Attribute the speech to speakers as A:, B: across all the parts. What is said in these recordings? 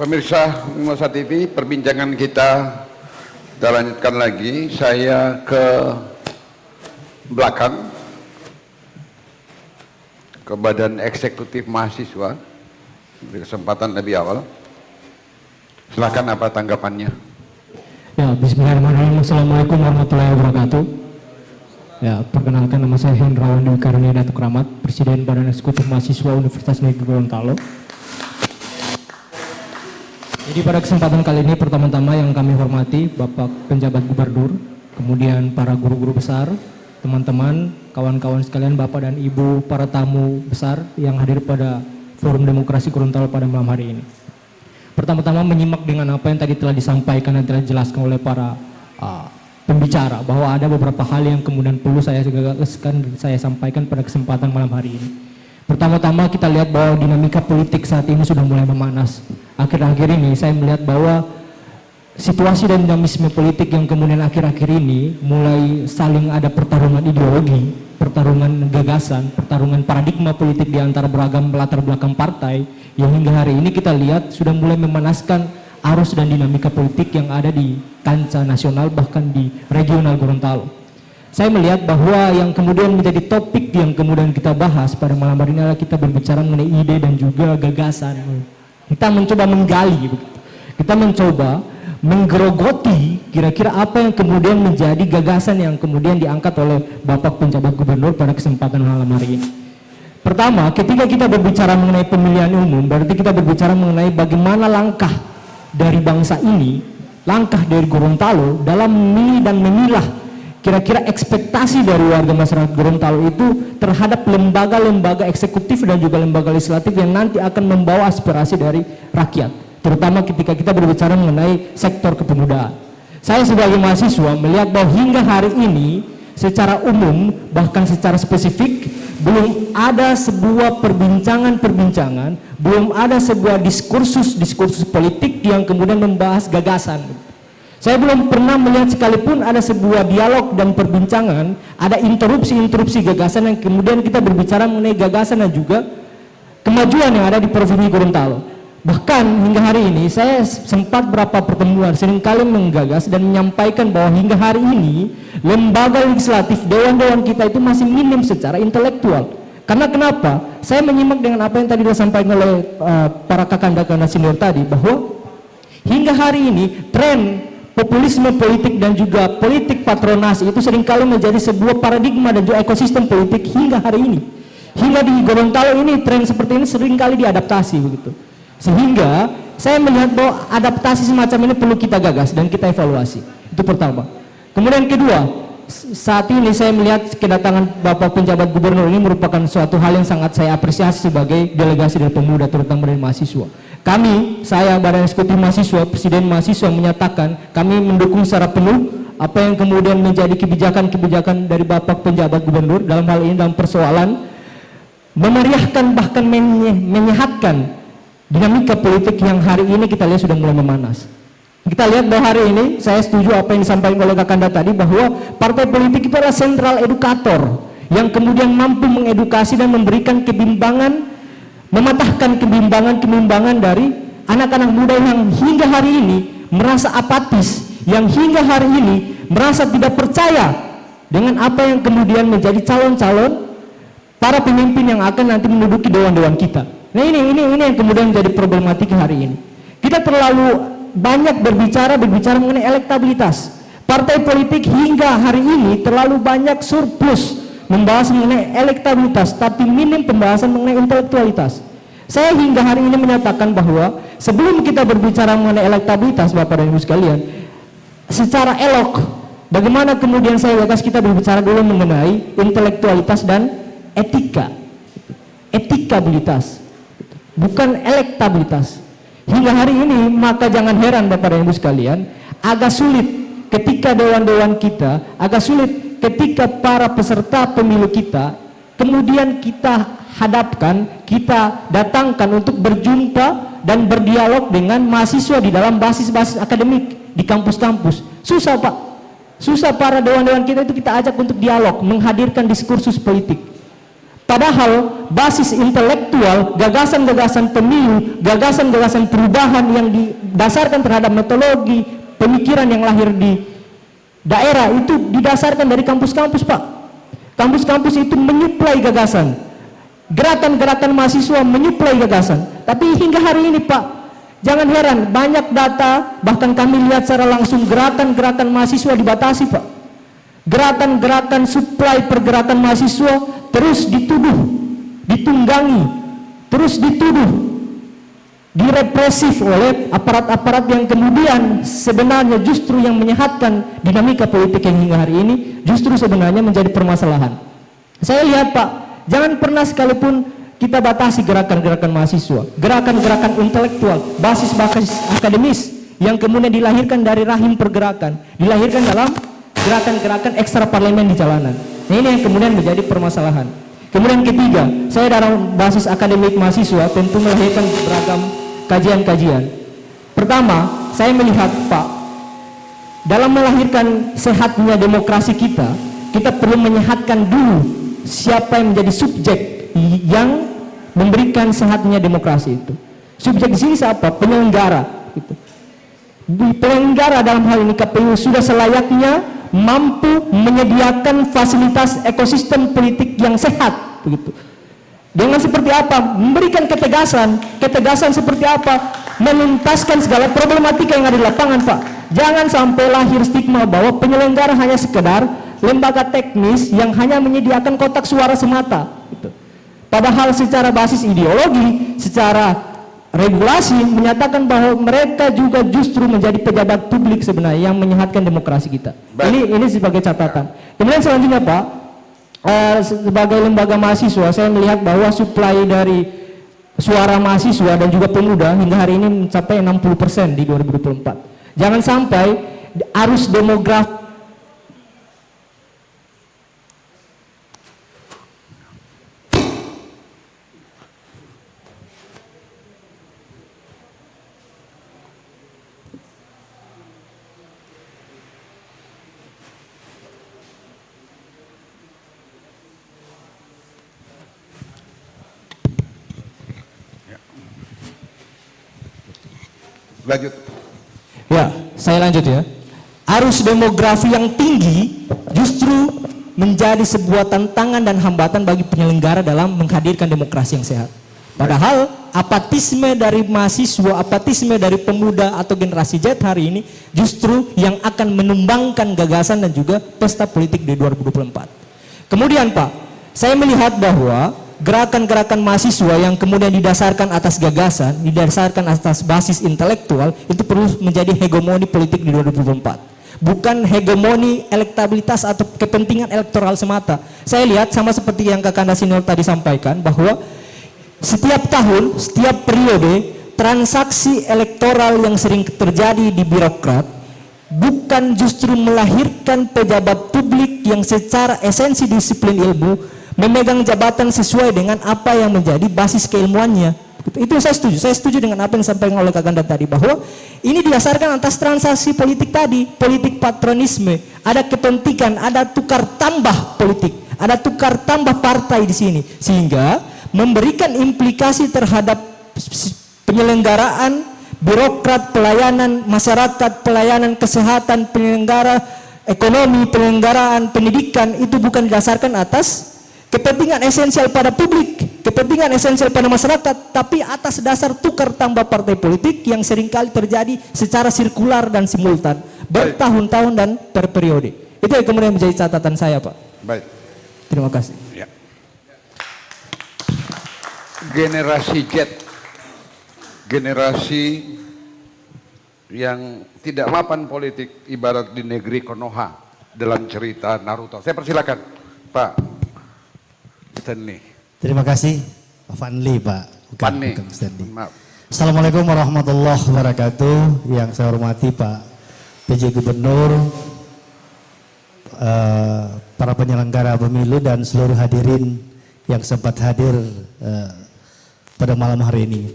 A: Pemirsa Mimosa TV, perbincangan kita lanjutkan lagi. Saya ke belakang, ke Badan Eksekutif Mahasiswa, di kesempatan lebih awal. Silakan, apa tanggapannya?
B: Ya, bismillahirrahmanirrahim. Assalamualaikum warahmatullahi wabarakatuh. Ya, perkenalkan, nama saya Hendrawan Dwi Karunia Datuk Rahmat, Presiden Badan Eksekutif Mahasiswa Universitas Negeri Gorontalo. Jadi pada kesempatan kali ini pertama-tama yang kami hormati Bapak Penjabat Gubernur, kemudian para guru-guru besar, teman-teman, kawan-kawan sekalian, Bapak dan Ibu, para tamu besar yang hadir pada Forum Demokrasi Gorontalo pada malam hari ini. Pertama-tama menyimak dengan apa yang tadi telah disampaikan dan telah dijelaskan oleh para pembicara, bahwa ada beberapa hal yang kemudian perlu saya sampaikan pada kesempatan malam hari ini. Pertama-tama kita lihat bahwa dinamika politik saat ini sudah mulai memanas. Akhir-akhir ini saya melihat bahwa situasi dan dinamisme politik yang kemudian akhir-akhir ini mulai saling ada pertarungan ideologi, pertarungan gagasan, pertarungan paradigma politik di antara beragam latar belakang partai, yang hingga hari ini kita lihat sudah mulai memanaskan arus dan dinamika politik yang ada di kancah nasional, bahkan di regional Gorontalo. Saya melihat bahwa yang kemudian menjadi topik yang kemudian kita bahas pada malam hari ini adalah kita berbicara mengenai ide dan juga gagasan. Kita mencoba menggali, kita mencoba menggerogoti kira-kira apa yang kemudian menjadi gagasan yang kemudian diangkat oleh Bapak Penjabat Gubernur pada kesempatan malam hari ini. Pertama, ketika kita berbicara mengenai pemilihan umum, berarti kita berbicara mengenai bagaimana langkah dari bangsa ini, langkah dari Gorontalo dalam memilih dan memilah kira-kira ekspektasi dari warga masyarakat Gorontalo itu terhadap lembaga-lembaga eksekutif dan juga lembaga legislatif yang nanti akan membawa aspirasi dari rakyat, terutama ketika kita berbicara mengenai sektor kepemudaan. Saya sebagai mahasiswa melihat bahwa hingga hari ini secara umum, bahkan secara spesifik, belum ada sebuah perbincangan, belum ada sebuah diskursus politik yang kemudian membahas gagasan. Saya belum pernah melihat sekalipun ada sebuah dialog dan perbincangan, ada interupsi gagasan yang kemudian kita berbicara mengenai gagasan dan juga kemajuan yang ada di Provinsi Gorontalo. Bahkan hingga hari ini saya sempat berapa pertemuan seringkali menggagas dan menyampaikan bahwa hingga hari ini lembaga legislatif, dewan-dewan kita itu masih minim secara intelektual. Karena kenapa? Saya menyimak dengan apa yang tadi disampaikan oleh para kakanda-kakanda senior tadi, bahwa hingga hari ini tren populisme politik dan juga politik patronasi itu seringkali menjadi sebuah paradigma dan juga ekosistem politik hingga hari ini. Hingga di Gorontalo ini tren seperti ini seringkali diadaptasi begitu. Sehingga saya melihat bahwa adaptasi semacam ini perlu kita gagas dan kita evaluasi. Itu pertama. Kemudian kedua, saat ini saya melihat kedatangan Bapak Penjabat Gubernur ini merupakan suatu hal yang sangat saya apresiasi sebagai delegasi dari pemuda, terutama dari mahasiswa. Saya Badan Eksekutif Mahasiswa, Presiden Mahasiswa menyatakan kami mendukung secara penuh apa yang kemudian menjadi kebijakan-kebijakan dari Bapak Penjabat Gubernur dalam hal ini dalam persoalan memeriahkan bahkan menyehatkan dinamika politik yang hari ini kita lihat sudah mulai memanas. Kita lihat bahwa hari ini saya setuju apa yang disampaikan oleh Kakanda tadi, bahwa partai politik itu adalah sentral edukator yang kemudian mampu mengedukasi dan memberikan kebimbangan, mematahkan kebimbangan dari anak-anak muda yang hingga hari ini merasa apatis, yang hingga hari ini merasa tidak percaya dengan apa yang kemudian menjadi calon-calon para pemimpin yang akan nanti menduduki dewan-dewan kita. Nah ini yang kemudian menjadi problematik hari ini. Kita terlalu banyak berbicara mengenai elektabilitas. Partai politik hingga hari ini terlalu banyak surplus membahas mengenai elektabilitas, tapi minim pembahasan mengenai intelektualitas. Saya hingga hari ini menyatakan bahwa sebelum kita berbicara mengenai elektabilitas, Bapak dan Ibu sekalian, secara elok, bagaimana kemudian saya gagas kita berbicara dulu mengenai intelektualitas dan etikabilitas, bukan elektabilitas. Hingga hari ini, maka jangan heran Bapak dan Ibu sekalian, agak sulit ketika dewan-dewan kita, agak sulit ketika para peserta pemilu kita, kemudian kita hadapkan, kita datangkan untuk berjumpa dan berdialog dengan mahasiswa di dalam basis-basis akademik di kampus-kampus. Susah Pak, susah para dewan-dewan kita itu kita ajak untuk dialog, menghadirkan diskursus politik. Padahal basis intelektual, gagasan-gagasan pemilu, gagasan-gagasan perubahan yang didasarkan terhadap metodologi pemikiran yang lahir di daerah itu didasarkan dari kampus-kampus, Pak. Kampus-kampus itu menyuplai gagasan. Gerakan-gerakan mahasiswa menyuplai gagasan. Tapi hingga hari ini, Pak, jangan heran, banyak data, bahkan kami lihat secara langsung gerakan-gerakan mahasiswa dibatasi, Pak. Gerakan-gerakan suplai pergerakan mahasiswa terus dituduh, ditunggangi, terus dituduh, direpresif oleh aparat-aparat yang kemudian sebenarnya justru yang menyehatkan dinamika politik yang hingga hari ini justru sebenarnya menjadi permasalahan. Saya lihat, Pak, jangan pernah sekalipun kita batasi gerakan-gerakan mahasiswa, gerakan-gerakan intelektual, basis-basis akademis yang kemudian dilahirkan dari rahim pergerakan, dilahirkan dalam gerakan-gerakan ekstra parlemen di jalanan. Nah, ini yang kemudian menjadi permasalahan. Kemudian ketiga, saya dalam basis akademik mahasiswa tentu melahirkan beragam kajian-kajian. Pertama, saya melihat, Pak, dalam melahirkan sehatnya demokrasi kita perlu menyehatkan dulu siapa yang menjadi subjek yang memberikan sehatnya demokrasi itu. Subjek di sini siapa? Penyelenggara. Gitu. Penyelenggara dalam hal ini KPU sudah selayaknya mampu menyediakan fasilitas ekosistem politik yang sehat, begitu. Dengan seperti apa? Memberikan ketegasan seperti apa? Menuntaskan segala problematika yang ada di lapangan, Pak. Jangan sampai lahir stigma bahwa penyelenggara hanya sekedar lembaga teknis yang hanya menyediakan kotak suara semata. Gitu. Padahal secara basis ideologi, secara regulasi menyatakan bahwa mereka juga justru menjadi pejabat publik sebenarnya yang menyehatkan demokrasi kita. Ini sebagai catatan. Kemudian selanjutnya, Pak, sebagai lembaga mahasiswa saya melihat bahwa suplai dari suara mahasiswa dan juga pemuda hingga hari ini mencapai 60% di 2024. Jangan sampai arus demografi
A: Lanjut.
B: Ya, saya lanjut ya. Arus demografi yang tinggi justru menjadi sebuah tantangan dan hambatan bagi penyelenggara dalam menghadirkan demokrasi yang sehat. Padahal apatisme dari mahasiswa, apatisme dari pemuda atau generasi Z hari ini justru yang akan menumbangkan gagasan dan juga pesta politik di 2024. Kemudian, Pak, saya melihat bahwa gerakan-gerakan mahasiswa yang kemudian didasarkan atas gagasan, didasarkan atas basis intelektual itu perlu menjadi hegemoni politik di 2024. Bukan hegemoni elektabilitas atau kepentingan elektoral semata. Saya lihat sama seperti yang Kakanda Senior tadi sampaikan bahwa setiap tahun, setiap periode transaksi elektoral yang sering terjadi di birokrat bukan justru melahirkan pejabat publik yang secara esensi disiplin ilmu memegang jabatan sesuai dengan apa yang menjadi basis keilmuannya. Itu saya setuju dengan apa yang disampaikan oleh Kakanda tadi bahwa ini didasarkan atas transaksi politik tadi, politik patronisme, ada kepentingan, ada tukar tambah politik, ada tukar tambah partai di sini sehingga memberikan implikasi terhadap penyelenggaraan birokrat, pelayanan masyarakat, pelayanan kesehatan, penyelenggara ekonomi, penyelenggaraan pendidikan itu bukan didasarkan atas kepentingan esensial pada publik, kepentingan esensial pada masyarakat, tapi atas dasar tukar tambah partai politik yang seringkali terjadi secara sirkular dan simultan, bertahun-tahun dan per periode. Itu yang kemudian menjadi catatan saya, Pak.
A: Baik.
B: Terima kasih.
A: Ya. Generasi Z, generasi yang tidak mapan politik ibarat di negeri Konoha dalam cerita Naruto. Saya persilakan, Pak Stanley.
C: Terima kasih Pak Fanli, Pak. Bukan Stanley.
A: Maaf.
C: Assalamualaikum warahmatullahi wabarakatuh. Yang saya hormati Pak PJ Gubernur, para penyelenggara pemilu dan seluruh hadirin yang sempat hadir pada malam hari ini.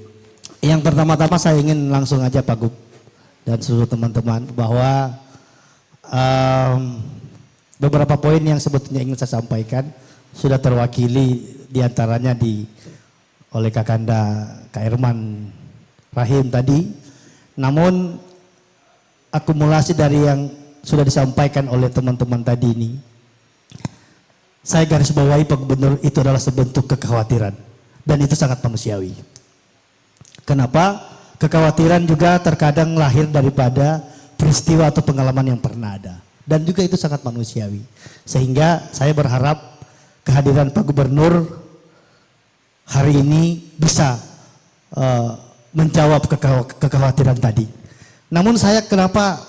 C: Yang pertama-tama saya ingin langsung aja Pak Gub dan seluruh teman-teman bahwa beberapa poin yang sebetulnya ingin saya sampaikan sudah terwakili diantaranya oleh Kakanda Kak Herman Rahim tadi. Namun akumulasi dari yang sudah disampaikan oleh teman-teman tadi ini, saya garis bawahi Pak Gubernur, itu adalah sebentuk kekhawatiran dan itu sangat manusiawi. Kenapa? Kekhawatiran juga terkadang lahir daripada peristiwa atau pengalaman yang pernah ada dan juga itu sangat manusiawi. Sehingga saya berharap kehadiran Pak Gubernur hari ini bisa menjawab kekhawatiran tadi. Namun saya kenapa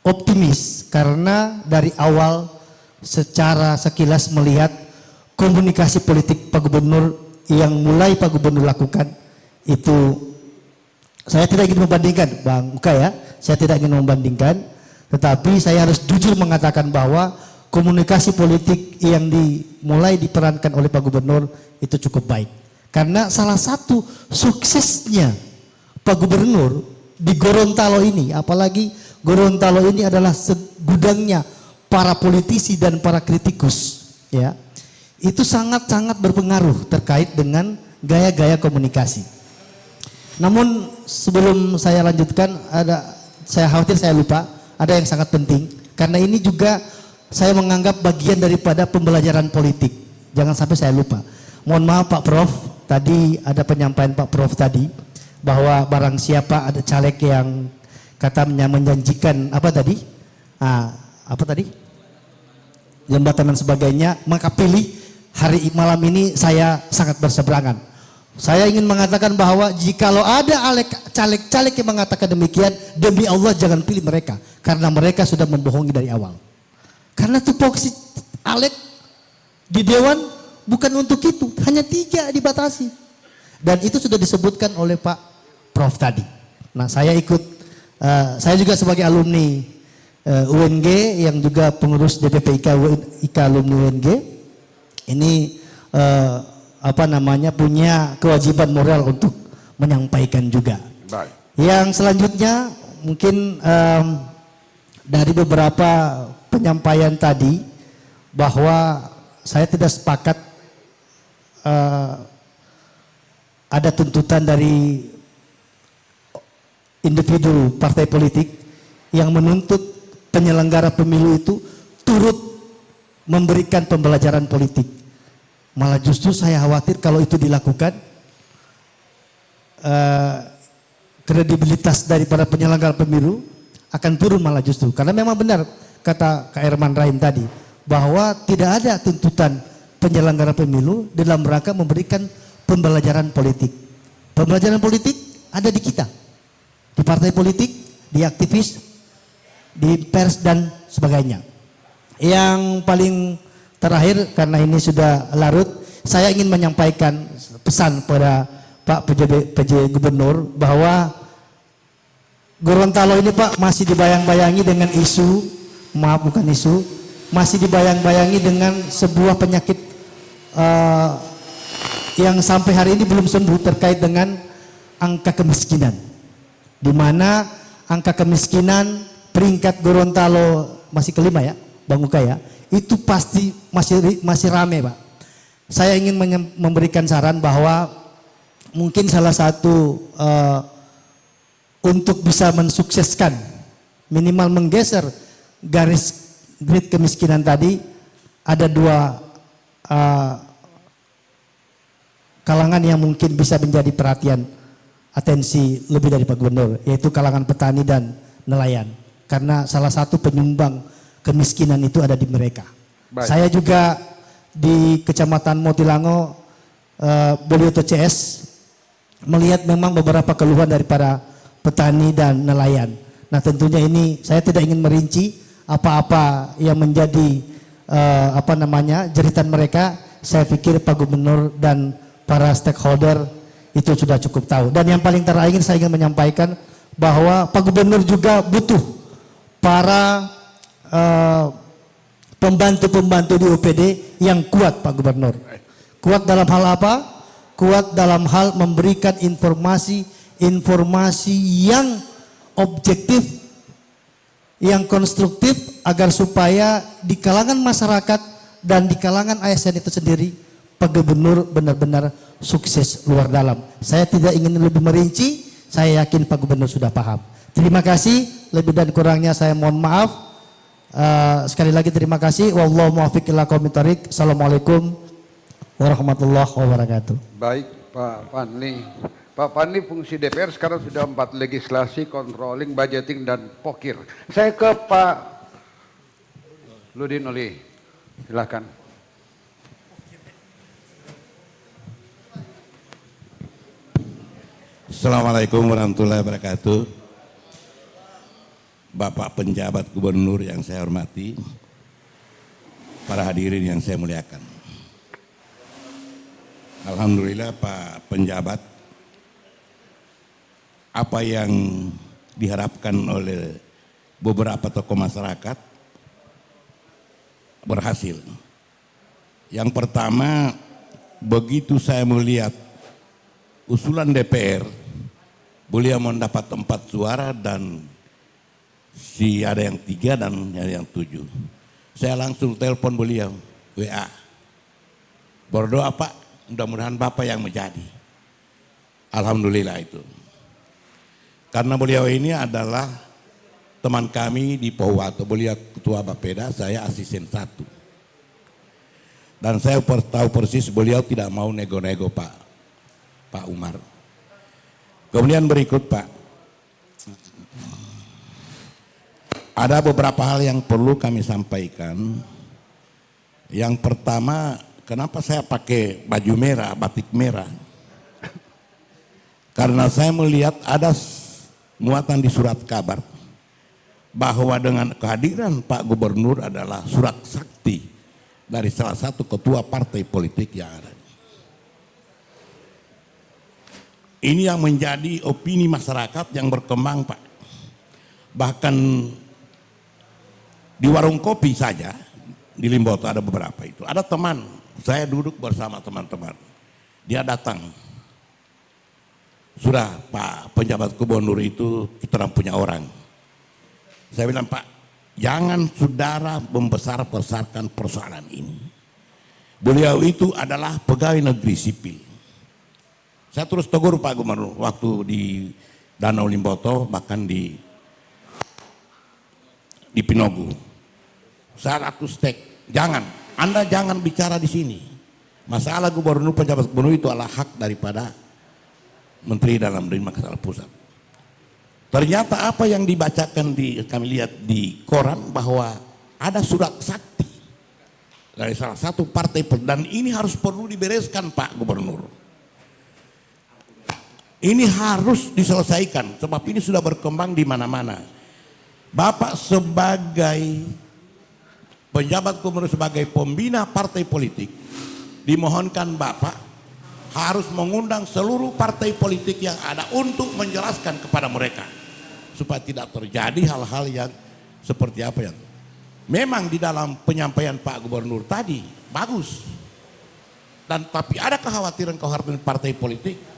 C: optimis? Karena dari awal secara sekilas melihat komunikasi politik Pak Gubernur yang mulai Pak Gubernur lakukan itu, saya tidak ingin membandingkan Bang Uka ya, saya tidak ingin membandingkan, tetapi saya harus jujur mengatakan bahwa komunikasi politik yang dimulai diperankan oleh Pak Gubernur itu cukup baik. Karena salah satu suksesnya Pak Gubernur di Gorontalo ini, apalagi Gorontalo ini adalah segudangnya para politisi dan para kritikus, ya, itu sangat-sangat berpengaruh terkait dengan gaya-gaya komunikasi. Namun sebelum saya lanjutkan, saya khawatir saya lupa, ada yang sangat penting, karena ini juga saya menganggap bagian daripada pembelajaran politik. Jangan sampai saya lupa. Mohon maaf Pak Prof, tadi ada penyampaian Pak Prof tadi, bahwa barang siapa ada caleg yang katanya menjanjikan apa tadi? Apa tadi? Jembatan dan sebagainya, maka pilih. Hari malam ini saya sangat berseberangan. Saya ingin mengatakan bahwa jikalau ada caleg-caleg yang mengatakan demikian, demi Allah jangan pilih mereka, karena mereka sudah membohongi dari awal. Karena tupoksi Alek di Dewan bukan untuk itu, hanya 3 dibatasi. Dan itu sudah disebutkan oleh Pak Prof tadi. Nah saya ikut, saya juga sebagai alumni UNG yang juga pengurus DPP IKA alumni UNG, ini punya kewajiban moral untuk menyampaikan juga.
A: Baik.
C: Yang selanjutnya mungkin dari beberapa penyampaian tadi bahwa saya tidak sepakat ada tuntutan dari individu partai politik yang menuntut penyelenggara pemilu itu turut memberikan pembelajaran politik. Malah justru saya khawatir kalau itu dilakukan, kredibilitas daripada penyelenggara pemilu akan turun malah justru. Karena memang benar kata Kak Herman Rahim tadi, bahwa tidak ada tuntutan penyelenggara pemilu dalam rangka memberikan pembelajaran politik. Pembelajaran politik ada di kita, di partai politik, di aktivis, di pers dan sebagainya. Yang paling terakhir, karena ini sudah larut, saya ingin menyampaikan pesan pada Pak PJ Gubernur bahwa Gorontalo ini Pak masih dibayang-bayangi dengan masih dibayang-bayangi dengan sebuah penyakit yang sampai hari ini belum sembuh terkait dengan angka kemiskinan. Di mana angka kemiskinan peringkat Gorontalo masih kelima ya, Bang Uka ya. Itu pasti masih rame Pak. Saya ingin memberikan saran bahwa mungkin salah satu untuk bisa mensukseskan minimal menggeser garis grid kemiskinan tadi, ada 2 kalangan yang mungkin bisa menjadi perhatian atensi lebih dari Pak Gubernur, yaitu kalangan petani dan nelayan. Karena salah satu penyumbang kemiskinan itu ada di mereka. Baik. Saya juga di Kecamatan Motilango, Bolioto CS, melihat memang beberapa keluhan daripada petani dan nelayan. Nah tentunya ini saya tidak ingin merinci apa-apa yang menjadi jeritan mereka. Saya pikir Pak Gubernur dan para stakeholder itu sudah cukup tahu. Dan yang paling terakhir saya ingin menyampaikan bahwa Pak Gubernur juga butuh para pembantu-pembantu di OPD yang kuat Pak Gubernur. Kuat dalam hal apa? Kuat dalam hal memberikan informasi yang objektif, yang konstruktif, agar supaya di kalangan masyarakat dan di kalangan ASN itu sendiri Pak Gubernur benar-benar sukses luar dalam. Saya tidak ingin lebih merinci, saya yakin Pak Gubernur sudah paham. Terima kasih, lebih dan kurangnya saya mohon maaf. Sekali lagi terima kasih. Wallahu muwaffiq ila aqwamit thoriq. Assalamualaikum warahmatullahi wabarakatuh.
A: Baik Pak Panli. Pak Panli fungsi DPR sekarang sudah 4 legislasi, controlling, budgeting dan pokir. Saya ke Pak Ludin Oli. Silakan.
D: Assalamualaikum warahmatullahi wabarakatuh. Bapak penjabat gubernur yang saya hormati, para hadirin yang saya muliakan. Alhamdulillah Pak penjabat, apa yang diharapkan oleh beberapa tokoh masyarakat berhasil. Yang pertama, begitu saya melihat usulan DPR, beliau mendapat 4 suara dan si ada yang 3 dan ada yang 7. Saya langsung telepon beliau, WA. Berdoa Pak, mudah-mudahan Bapak yang menjadi. Alhamdulillah itu. Karena beliau ini adalah teman kami di Pohuwato, beliau ketua Bapeda, saya asisten 1. Dan saya tahu persis beliau tidak mau nego-nego Pak Umar. Kemudian berikut Pak, ada beberapa hal yang perlu kami sampaikan. Yang pertama, kenapa saya pakai baju merah, batik merah? Karena saya melihat ada muatan di surat kabar bahwa dengan kehadiran Pak Gubernur adalah surat sakti dari salah satu ketua partai politik yang ada. Ini yang menjadi opini masyarakat yang berkembang Pak. Bahkan di warung kopi saja, di Limboto ada beberapa itu. Ada teman, saya duduk bersama teman-teman. Dia datang. Sudah Pak penjabat gubernur itu kita punya orang. Saya bilang Pak, jangan saudara membesar-besarkan persoalan ini. Beliau itu adalah pegawai negeri sipil. Saya terus tegur Pak Gubernur waktu di Danau Limboto, bahkan di Pinogu. Saya ratus tek, Anda jangan bicara di sini. Masalah gubernur, penjabat gubernur itu adalah hak daripada Menteri Dalam Negeri Masalah Pusat. Ternyata apa yang dibacakan kami lihat di koran bahwa ada surat sakti dari salah satu partai dan ini harus perlu dibereskan Pak Gubernur. Ini harus diselesaikan sebab ini sudah berkembang di mana-mana. Bapak sebagai penjabat gubernur, sebagai pembina partai politik, dimohonkan Bapak harus mengundang seluruh partai politik yang ada untuk menjelaskan kepada mereka supaya tidak terjadi hal-hal yang seperti apa yang memang di dalam penyampaian Pak Gubernur tadi bagus. Dan tapi ada kekhawatiran partai politik.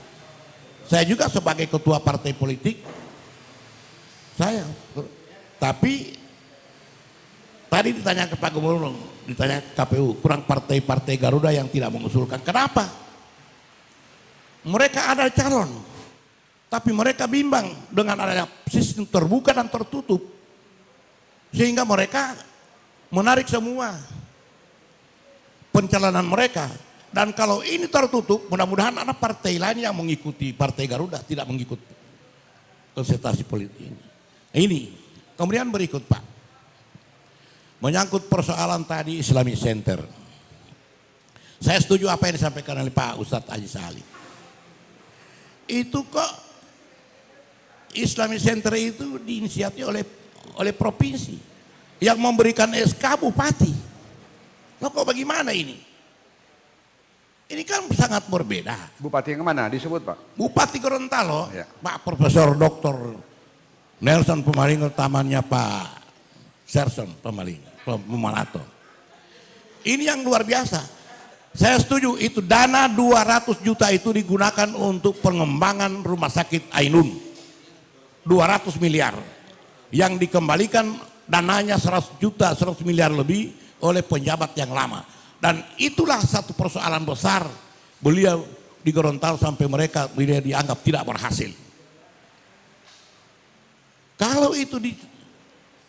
D: Saya juga sebagai ketua partai politik, tapi tadi ditanya ke Pak Gubernur, ditanya KPU, kurang partai-partai Garuda yang tidak mengusulkan. Kenapa? Mereka ada calon, tapi mereka bimbang dengan adanya sistem terbuka dan tertutup, sehingga mereka menarik semua pencalonan mereka. Dan kalau ini tertutup, mudah-mudahan ada partai lain yang mengikuti partai Garuda, tidak mengikuti konsentrasi politik ini. Ini, kemudian berikut Pak, menyangkut persoalan tadi Islamic Center. Saya setuju apa yang disampaikan oleh Pak Ustadz Haji Salih. Itu kok Islamic Center itu diinisiasi oleh provinsi yang memberikan SK bupati. Loh kok bagaimana ini? Ini kan sangat berbeda.
A: Bupati yang mana disebut Pak?
D: Bupati Gorontalo,
A: Ya.
D: Pak Profesor Dr. Nelson Pemalingo, tamannya Pak Serson Pemalato. Ini yang luar biasa. Saya setuju itu dana 200 juta itu digunakan untuk pengembangan rumah sakit Ainun. 200 miliar. Yang dikembalikan dananya 100 juta, 100 miliar lebih oleh penjabat yang lama. Dan itulah satu persoalan besar beliau di Gorontalo sampai beliau dianggap tidak berhasil. Kalau itu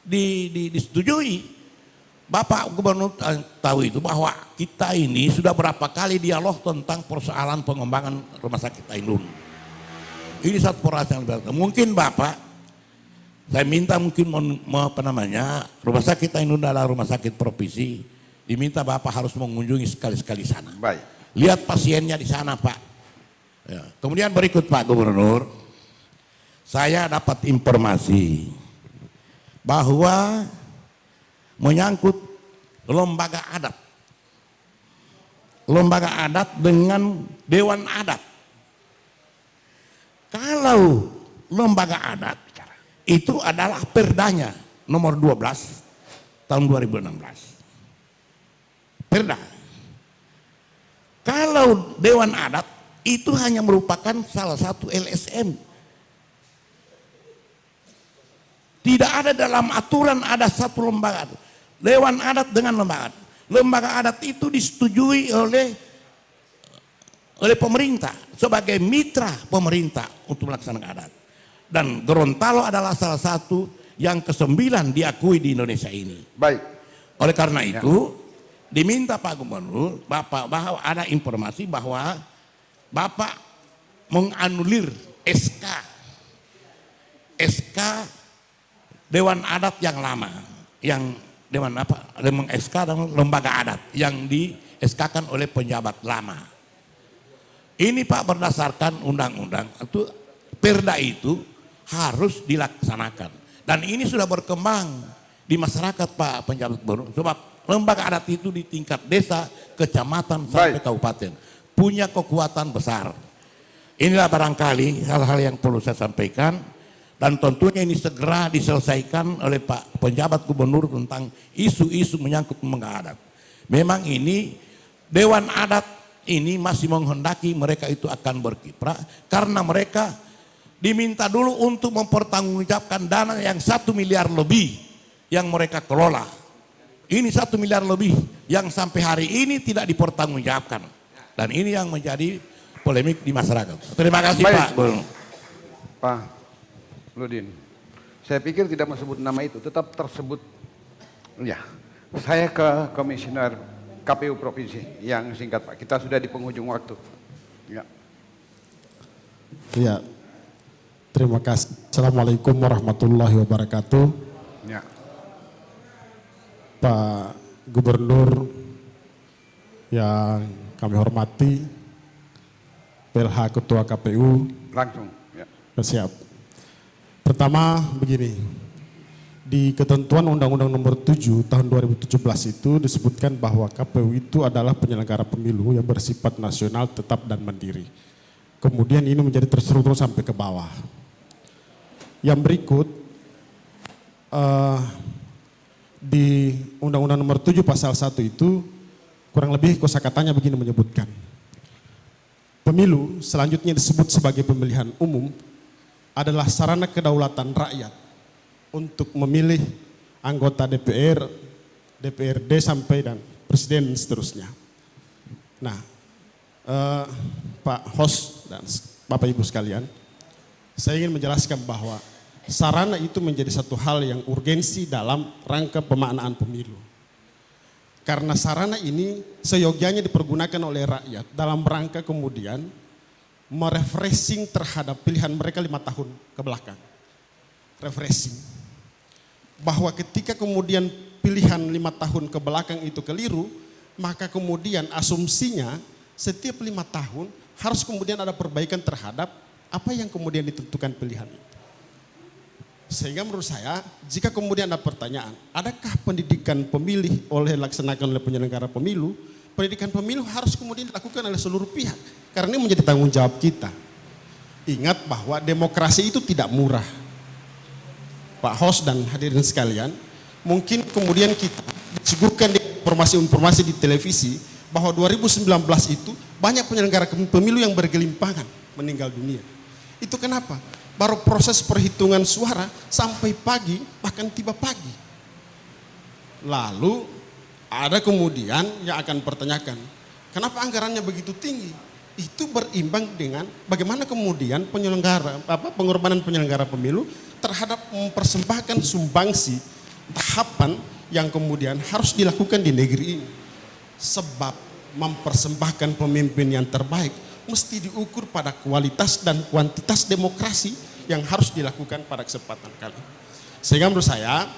D: disetujui, Bapak Gubernur tahu itu bahwa kita ini sudah berapa kali dialog tentang persoalan pengembangan Rumah Sakit Ainun. Ini satu persoalan yang berbeda. Mungkin Bapak, saya minta mungkin Rumah Sakit Ainun adalah rumah sakit provinsi, diminta Bapak harus mengunjungi sekali-sekali sana.
A: Baik.
D: Lihat pasiennya di sana, Pak. Ya. Kemudian berikut Pak Gubernur, saya dapat informasi bahwa menyangkut lembaga adat. Lembaga adat dengan Dewan Adat. Kalau lembaga adat itu adalah perdanya nomor 12 tahun 2016. Perda. Kalau Dewan Adat itu hanya merupakan salah satu LSM. Tidak ada dalam aturan ada satu lembaga. Dewan Adat dengan lembaga adat. Lembaga adat itu disetujui oleh pemerintah sebagai mitra pemerintah untuk melaksanakan adat. Dan Gorontalo adalah salah satu yang ke-9 diakui di Indonesia ini.
A: Baik.
D: Oleh karena itu, diminta Pak Gubernur, Bapak bahwa ada informasi bahwa Bapak menganulir SK Dewan Adat yang lama, yang SK dan lembaga adat yang di SK-kan oleh penjabat lama. Ini Pak berdasarkan undang-undang itu perda itu harus dilaksanakan. Dan ini sudah berkembang di masyarakat Pak penjabat baru. Sebab lembaga adat itu di tingkat desa, kecamatan sampai kabupaten punya kekuatan besar. Inilah barangkali hal-hal yang perlu saya sampaikan. Dan tentunya ini segera diselesaikan oleh Pak penjabat gubernur tentang isu-isu menyangkut lembaga adat. Memang ini Dewan Adat ini masih menghendaki mereka itu akan berkiprah karena mereka diminta dulu untuk mempertanggungjawabkan dana yang 1 miliar lebih yang mereka kelola. Ini 1 miliar lebih yang sampai hari ini tidak dipertanggungjawabkan. Dan ini yang menjadi polemik di masyarakat. Terima kasih Pak.
A: Pak Ludin, saya pikir tidak menyebut nama itu, tetap tersebut. Ya, saya ke Komisioner KPU Provinsi yang singkat Pak. Kita sudah di penghujung waktu. Ya.
E: Ya, terima kasih. Assalamualaikum warahmatullahi wabarakatuh.
A: Ya.
E: Pak Gubernur yang kami hormati, PLH Ketua KPU.
A: Langsung. Ya.
E: Siap. Pertama begini, di ketentuan Undang-Undang Nomor 7 Tahun 2017 itu disebutkan bahwa KPU itu adalah penyelenggara pemilu yang bersifat nasional, tetap dan mandiri. Kemudian ini menjadi terstruktur sampai ke bawah. Yang berikut, di Undang-Undang Nomor 7 Pasal 1 itu kurang lebih kosakatanya begini menyebutkan. Pemilu selanjutnya disebut sebagai pemilihan umum adalah sarana kedaulatan rakyat untuk memilih anggota DPR, DPRD sampai dan presiden dan seterusnya. Nah, Pak Host dan Bapak Ibu sekalian, saya ingin menjelaskan bahwa sarana itu menjadi satu hal yang urgensi dalam rangka pemaknaan pemilu. Karena sarana ini seyogyanya dipergunakan oleh rakyat dalam rangka kemudian merefreshing terhadap pilihan mereka 5 tahun ke belakang. Refreshing. Bahwa ketika kemudian pilihan 5 tahun ke belakang itu keliru, maka kemudian asumsinya setiap 5 tahun harus kemudian ada perbaikan terhadap apa yang kemudian ditentukan pilihan itu. Sehingga menurut saya, jika kemudian ada pertanyaan, adakah pendidikan pemilih dilaksanakan oleh penyelenggara pemilu? Pendidikan pemilu harus kemudian dilakukan oleh seluruh pihak. Karena ini menjadi tanggung jawab kita. Ingat bahwa demokrasi itu tidak murah. Pak Host dan hadirin sekalian, mungkin kemudian kita disuguhkan informasi-informasi di televisi bahwa 2019 itu banyak penyelenggara pemilu yang bergelimpangan meninggal dunia. Itu kenapa? Baru proses perhitungan suara sampai pagi, bahkan tiba pagi. Lalu Ada kemudian yang akan pertanyakan, kenapa anggarannya begitu tinggi? Itu berimbang dengan bagaimana kemudian pengorbanan penyelenggara pemilu terhadap mempersembahkan sumbangsi tahapan yang kemudian harus dilakukan di negeri ini. Sebab mempersembahkan pemimpin yang terbaik mesti diukur pada kualitas dan kuantitas demokrasi yang harus dilakukan pada kesempatan kali. Sehingga menurut saya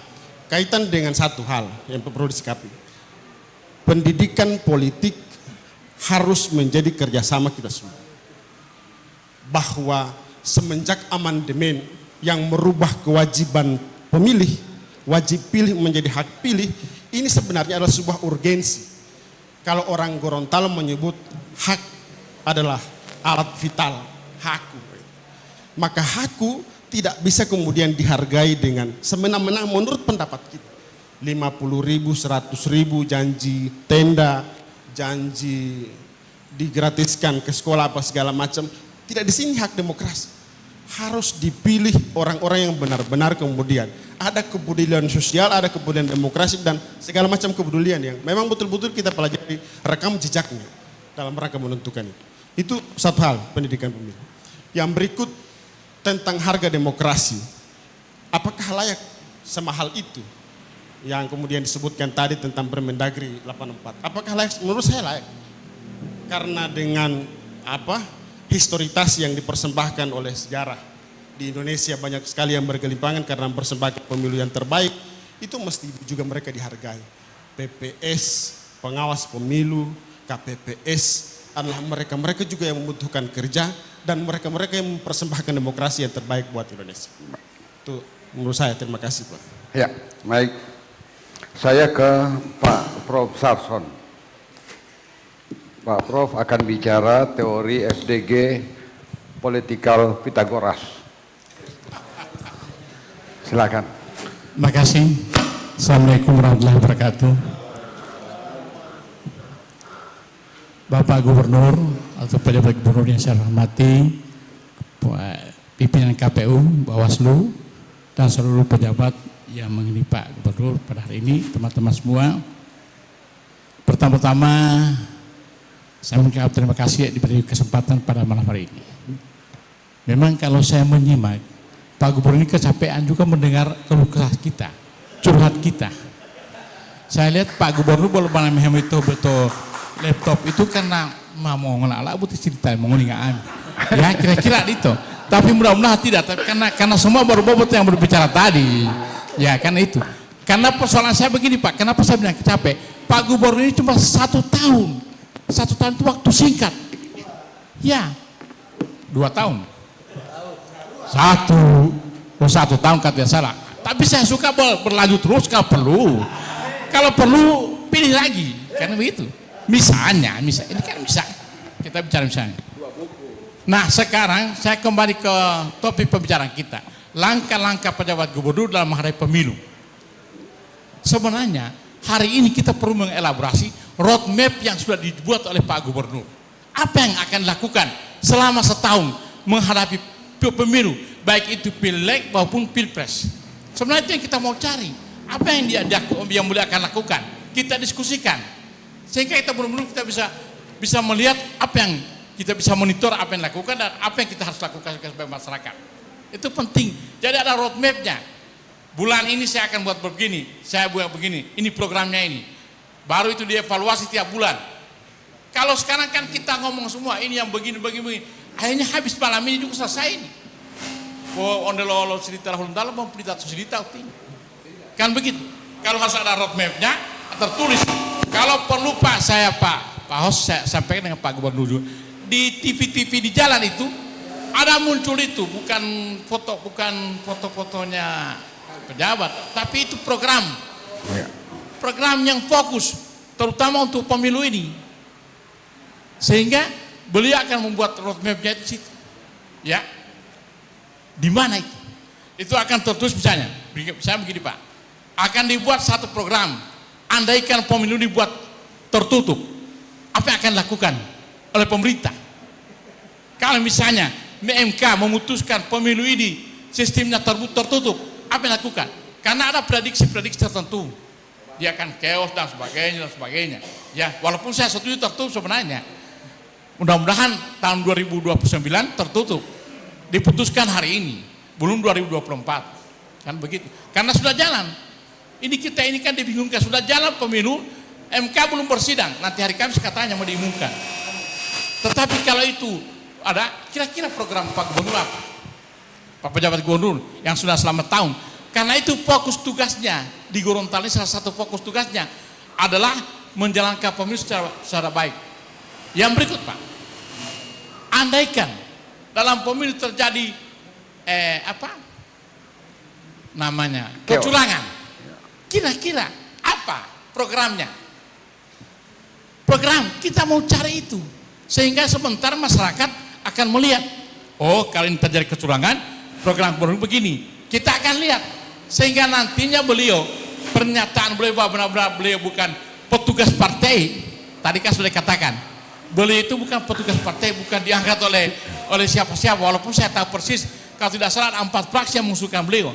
E: kaitan dengan satu hal yang perlu disikapi. Pendidikan politik harus menjadi kerjasama kita semua. Bahwa semenjak amandemen yang merubah kewajiban pemilih, wajib pilih menjadi hak pilih, ini sebenarnya adalah sebuah urgensi. Kalau orang Gorontalo menyebut hak adalah alat vital, haku. Maka haku tidak bisa kemudian dihargai dengan semena-mena menurut pendapat kita. 50.000, 100.000 janji tenda, janji digratiskan ke sekolah apa segala macam. Tidak, di sini hak demokrasi. Harus dipilih orang-orang yang benar-benar kemudian ada kepedulian sosial, ada kepedulian demokrasi dan segala macam kepedulian yang memang betul-betul kita pelajari rekam jejaknya dalam rangka menentukan itu. Itu satu hal pendidikan pemilu. Yang berikut tentang harga demokrasi. Apakah layak semahal itu? Yang kemudian disebutkan tadi tentang Permendagri 84. Apakah layak? Menurut saya layak. Karena dengan historitas yang dipersembahkan oleh sejarah di Indonesia banyak sekali yang bergelimpangan karena mempersembahkan pemilu yang terbaik, itu mesti juga mereka dihargai. PPS, pengawas pemilu, KPPS adalah mereka juga yang membutuhkan kerja dan mereka yang mempersembahkan demokrasi yang terbaik buat Indonesia. Itu menurut saya. Terima kasih, Pak.
A: Ya, baik. Saya ke Pak Prof. Sarson. Pak Prof akan bicara teori SDG Political Pythagoras. Silakan.
F: Terima kasih. Assalamualaikum warahmatullahi wabarakatuh. Bapak Gubernur atau pejabat gubernur yang saya hormati, pimpinan KPU, Bawaslu, dan seluruh pejabat yang menghadiri Pak Gubernur pada hari ini, teman-teman semua. Pertama-tama saya mengucapkan terima kasih diberi kesempatan pada malam hari ini. Memang kalau saya menyimak, Pak Gubernur ini kecapean juga mendengar keluh kesah kita, curhat kita. Saya lihat Pak Gubernur belum pernah itu betul laptop itu karena mau ngelala butuh cerita mau ngingaan. Ya kira-kira itu. Tapi mudah-mudahan tidak, karena semua baru bobot yang berbicara tadi. Ya karena itu. Karena persoalan saya begini Pak, kenapa saya bilang capek? Pak Gubernur ini cuma 1 tahun. 1 tahun itu waktu singkat. Ya, 2 tahun. 1 tahun katanya salah. Tapi saya suka berlanjut terus kalau perlu. Kalau perlu pilih lagi. Karena begitu. Misalnya, ini kan bisa. Kita bicara misalnya. Nah sekarang saya kembali ke topik pembicaraan kita. Langkah-langkah pejabat gubernur dalam menghadapi pemilu. Sebenarnya hari ini kita perlu mengelaborasi roadmap yang sudah dibuat oleh Pak Gubernur. Apa yang akan dilakukan selama setahun menghadapi pemilu, baik itu pileg maupun pilpres. Sebenarnya itu yang kita mau cari. Apa yang dia akan lakukan? Kita diskusikan. Sehingga kita benar-benar kita bisa melihat apa yang kita bisa monitor apa yang dilakukan dan apa yang kita harus lakukan sebagai masyarakat. Itu penting. Jadi ada roadmapnya. Bulan ini saya akan buat begini, saya buat begini, ini programnya ini. Baru itu dievaluasi tiap bulan. Kalau sekarang kan kita ngomong semua, ini yang begini. Akhirnya habis malam ini juga selesai ini. Ondelo cerita lahulun dalam mau pelita cerita kan begitu. Kalau harus ada roadmapnya tertulis. Kalau perlu Pak Hos saya sampaikan dengan Pak Gubernur juga. Di TV di jalan itu ada muncul itu bukan foto-fotonya pejabat, tapi itu program yang fokus terutama untuk pemilu ini, sehingga beliau akan membuat roadmapnya di situ, ya. Di mana itu akan tertulis misalnya begini Pak, akan dibuat satu program, andaikan pemilu dibuat tertutup, apa yang akan dilakukan oleh pemerintah? Kalau misalnya MK memutuskan pemilu ini sistemnya tertutup, apa yang dilakukan? Karena ada prediksi tertentu. dia akan chaos dan sebagainya. Ya, walaupun saya setuju tertutup sebenarnya. Mudah-mudahan tahun 2029 tertutup. Diputuskan hari ini, belum 2024. Kan begitu. Karena sudah jalan. Kita ini kan dibingungkan, sudah jalan pemilu, MK belum bersidang, nanti hari Kamis katanya mau diumumkan. Tetapi kalau itu ada kira-kira program Pak Gubernur apa? Pak Pejabat Gubernur yang sudah selama tahun. Karena itu fokus tugasnya di Gorontalo, salah satu fokus tugasnya adalah menjalankan pemilu secara baik. Yang berikut Pak, andaikan dalam pemilu terjadi kecurangan. Kira-kira apa programnya? Program kita mau cari itu sehingga sebentar masyarakat akan melihat, oh kalau ini terjadi kecurangan, program begini. Kita akan lihat sehingga nantinya beliau, pernyataan beliau bahwa benar-benar beliau bukan petugas partai. Tadi kan sudah dikatakan, beliau itu bukan petugas partai, bukan diangkat oleh siapa-siapa. Walaupun saya tahu persis kalau tidak salah ada 4 fraksi yang mengusulkan beliau.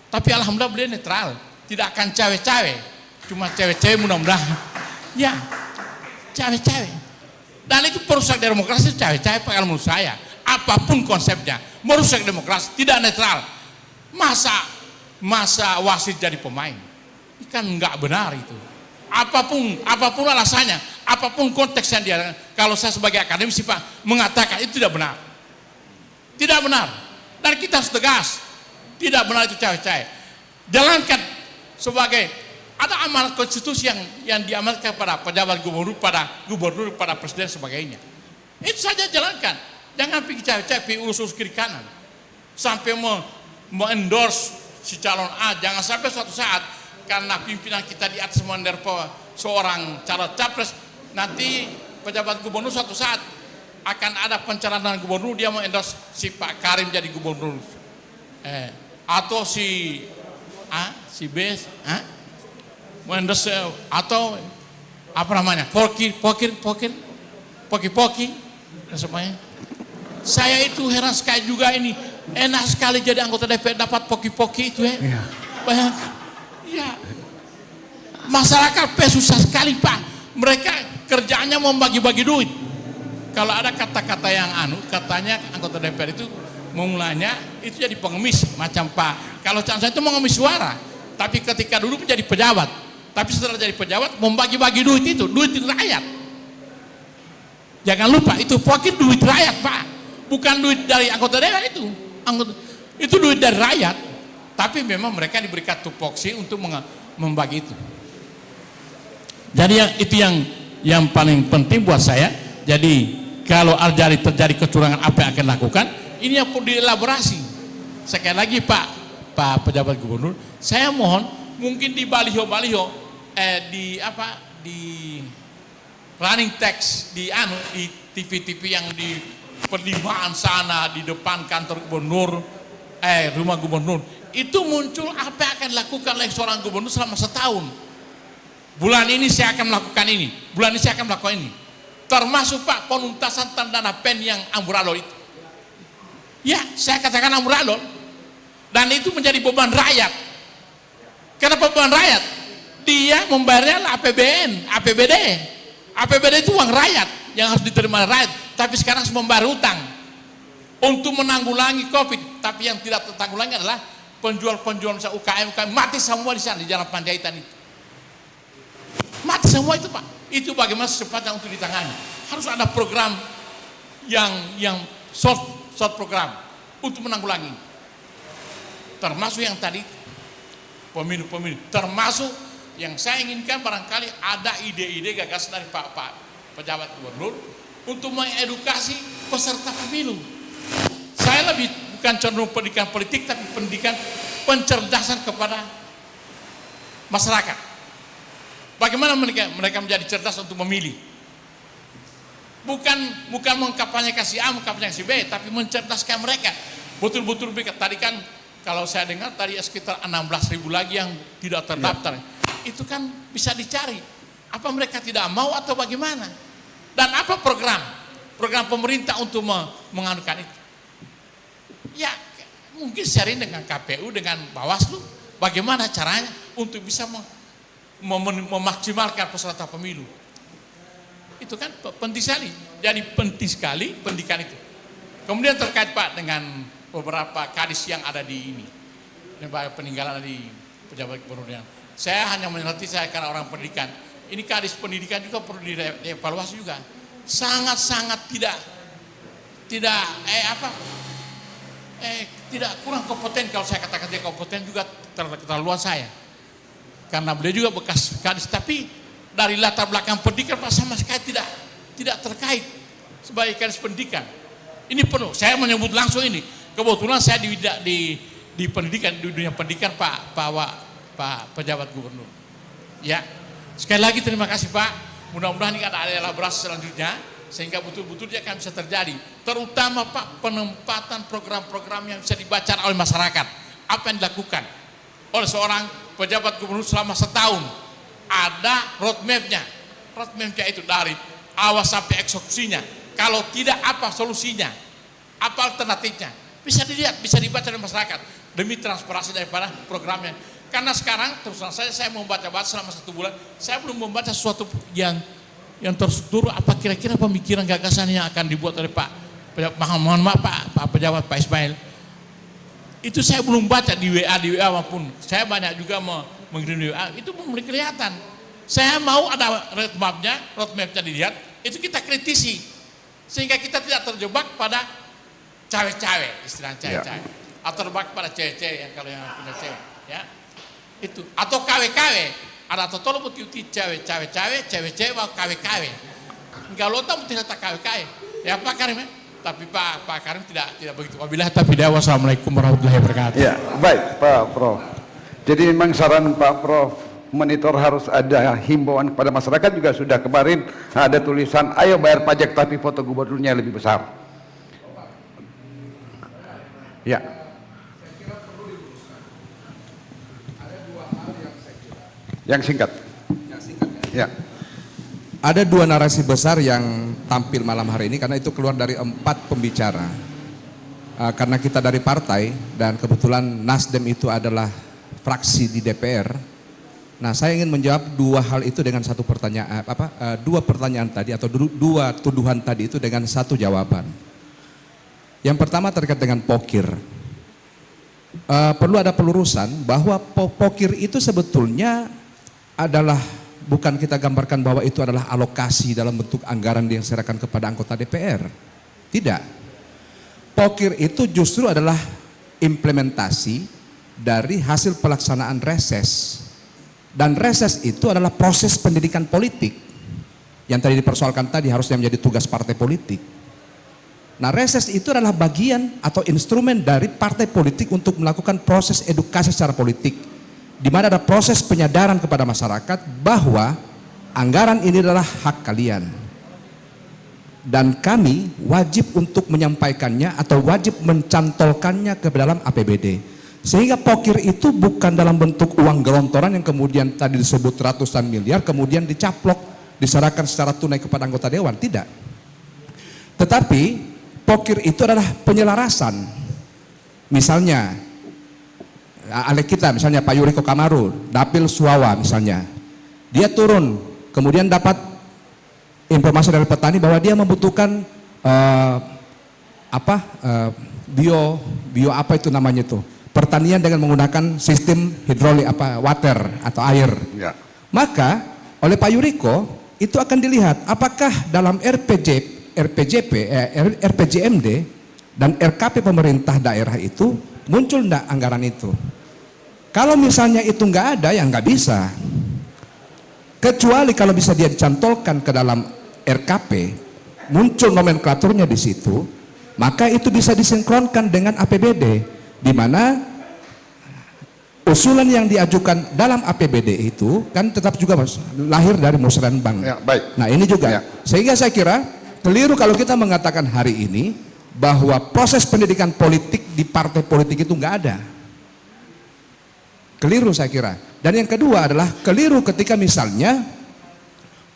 F: Tapi alhamdulillah beliau netral. Tidak akan cawe-cawe, cuma cawe-cawe mudah-mudahan. Ya, cawe-cawe. Dan itu perusak demokrasi, cawe-cawe kalau menurut saya. Apapun konsepnya, merusak demokrasi, tidak netral. Masa wasit jadi pemain? Ini kan nggak benar itu. Apapun alasannya, apapun konteks yang dia. Kalau saya sebagai akademisi Pak mengatakan itu tidak benar. Tidak benar. Dan kita harus tegas. Tidak benar itu cawe-cawe. Jalankan sebagai ada amanat konstitusi yang diamanatkan pada pejabat gubernur, pada presiden sebagainya. Itu saja jalankan. Jangan pergi cawe-cawe urus kiri kanan. Sampai endorse si calon A. Jangan sampai suatu saat karena pimpinan kita di atas menderpo seorang calon capres, nanti pejabat gubernur suatu saat akan ada pencalonan gubernur, dia mau endorse si Pak Karim jadi gubernur. Atau si B endorse atau apa namanya? Poki dan semuanya. Saya itu heran sekali juga ini. Enak sekali jadi anggota DPR dapat poki-poki itu ya. Bayangkan. Ya. Masyarakat susah sekali Pak. Mereka kerjaannya membagi-bagi duit. Kalau ada kata-kata yang katanya anggota DPR itu memulainya itu jadi pengemis macam Pak. Kalau saya itu mengemis suara, tapi ketika dulu menjadi pejabat, tapi setelah jadi pejabat membagi-bagi duit itu, duit rakyat. Jangan lupa itu pokoknya duit rakyat Pak, bukan duit dari anggota daerah itu. Itu duit dari rakyat, tapi memang mereka diberikan tupoksi untuk membagi itu. Jadi itu yang paling penting buat saya. Jadi kalau terjadi kecurangan apa yang akan dilakukan? Ini yang perlu dielaborasi. Sekali lagi Pak Pejabat Gubernur, saya mohon mungkin di baliho-baliho di running text di TV-TV yang di perlimaan sana di depan kantor gubernur, rumah gubernur, itu muncul apa yang akan dilakukan oleh seorang gubernur selama setahun. Bulan ini saya akan melakukan ini, bulan ini saya akan melakukan ini. Termasuk Pak penuntasan dana pen yang amburadul itu. Ya, saya katakan amburadul. Dan itu menjadi beban rakyat. Kenapa beban rakyat? Dia membayarnya APBN, APBD. APBD itu uang rakyat yang harus diterima rakyat. Tapi sekarang harus membayar utang untuk menanggulangi COVID. Tapi yang tidak tertanggulangi adalah penjual-penjual UKM mati semua di sana di Jalan Panjaitan itu. Mati semua itu Pak. Itu bagaimana secepatnya untuk ditangani. Harus ada program yang short program untuk menanggulangi. Termasuk yang tadi pemilu-pemilu, termasuk yang saya inginkan barangkali ada ide-ide gagasan dari Pak Pejabat Gubernur untuk mengedukasi peserta pemilu. Saya lebih bukan cenderung pendidikan politik, tapi pendidikan pencerdasan kepada masyarakat. Bagaimana mereka menjadi cerdas untuk memilih? Bukan mengkampanyekan si A, mengkampanyekan si B, tapi mencerdaskan mereka. Betul-betul tadi kan kalau saya dengar tadi sekitar 16.000 lagi yang tidak terdaftar. Itu kan bisa dicari. Apa mereka tidak mau atau bagaimana? Dan apa program pemerintah untuk menganukan itu? Ya, mungkin sharing dengan KPU, dengan Bawaslu. Bagaimana caranya untuk bisa memaksimalkan peserta pemilu. Itu kan penting sekali. Jadi penting sekali pendidikan itu. Kemudian terkait Pak dengan beberapa kadis yang ada di ini, peninggalan di pejabat gubernur. Saya hanya mengerti, saya karena orang pendidikan. Ini kadis pendidikan juga perlu dievaluasi juga. Sangat-sangat tidak kurang kompeten. Kalau saya katakan dia kompeten juga keterlaluan saya. Karena beliau juga bekas kadis, tapi dari latar belakang pendidikan Pak sama sekali tidak terkait sebagai kadis pendidikan. Ini penuh. Saya menyebut langsung ini. Kebetulan saya di pendidikan, di dunia pendidikan Pak pejabat gubernur. Ya, sekali lagi terima kasih Pak. Mudah-mudahan ini ada elaborasi selanjutnya sehingga betul-betul dia akan bisa terjadi. Terutama Pak penempatan program-program yang bisa dibaca oleh masyarakat. Apa yang dilakukan oleh seorang pejabat gubernur selama setahun. Ada roadmap-nya. Roadmap-nya itu dari awal sampai eksekusinya. Kalau tidak, apa solusinya? Apa alternatifnya? Bisa dilihat, bisa dibaca oleh masyarakat demi transparansi daripada programnya. Karena sekarang terus terang saya membaca-baca selama 1 bulan, saya belum membaca sesuatu yang terstruktur. Apa kira-kira pemikiran gagasan yang akan dibuat oleh mohon maaf Pak pejabat Pak Ismail. Itu saya belum baca di WA maupun saya banyak juga mengirim WA, itu belum kelihatan. Saya mau ada roadmapnya dilihat, itu kita kritisi sehingga kita tidak terjebak pada cawe-cawe, istilah cawe-cawe, atau terjebak pada cewek-cewek yang kalau yang punya cewek, ya itu, atau kawe-kawe, ada atau tolong bukti cawe-cawe, cewek-cewek mau kawe-kawe, kalau tahu tidak tak kawe-kawe, ya Pak Karim ya. Tapi Pak Karim tidak begitu. Wabillahi taufiq. Wassalamualaikum warahmatullahi wabarakatuh.
A: Ya, baik Pak Prof. Jadi memang saran Pak Prof monitor harus ada himbauan kepada masyarakat juga sudah kemarin ada tulisan ayo bayar pajak tapi foto gubernurnya lebih besar. Ya. Yang singkat. Ya.
G: Ada 2 narasi besar yang tampil malam hari ini karena itu keluar dari 4 pembicara. Karena kita dari partai dan kebetulan Nasdem itu adalah fraksi di DPR. Nah, saya ingin menjawab 2 hal itu dengan 1 pertanyaan, 2 pertanyaan tadi atau 2 tuduhan tadi itu dengan 1 jawaban. Yang pertama terkait dengan pokir. Perlu ada pelurusan bahwa pokir itu sebetulnya adalah bukan kita gambarkan bahwa itu adalah alokasi dalam bentuk anggaran yang diserahkan kepada anggota DPR. Tidak. Pokir itu justru adalah implementasi dari hasil pelaksanaan reses. Dan reses itu adalah proses pendidikan politik. Yang tadi dipersoalkan tadi harusnya menjadi tugas partai politik. Nah, reses itu adalah bagian atau instrumen dari partai politik untuk melakukan proses edukasi secara politik, di mana ada proses penyadaran kepada masyarakat bahwa anggaran ini adalah hak kalian. Dan kami wajib untuk menyampaikannya atau wajib mencantolkannya ke dalam APBD. Sehingga pokir itu bukan dalam bentuk uang gelontoran yang kemudian tadi disebut ratusan miliar, kemudian dicaplok, diserahkan secara tunai kepada anggota dewan, tidak. Tetapi pokir itu adalah penyelarasan. Misalnya, alek kita misalnya Pak Yuriko Kamaru, Dapil Suwawa misalnya, dia turun, kemudian dapat informasi dari petani bahwa dia membutuhkan bio apa itu namanya itu, pertanian dengan menggunakan sistem hidrolik water atau air.
A: Ya.
G: Maka oleh Pak Yuriko itu akan dilihat apakah dalam RPJMD dan RKP pemerintah daerah itu muncul enggak anggaran itu. Kalau misalnya itu enggak ada, ya enggak bisa. Kecuali kalau bisa dia dicantolkan ke dalam RKP, muncul nomenklaturnya di situ, maka itu bisa disinkronkan dengan APBD, di mana usulan yang diajukan dalam APBD itu kan tetap juga lahir dari musrenbang.
A: Ya, baik.
G: Nah, ini juga.
A: Ya.
G: Sehingga saya kira keliru kalau kita mengatakan hari ini bahwa proses pendidikan politik di partai politik itu enggak ada. Keliru saya kira. Dan yang kedua adalah keliru ketika misalnya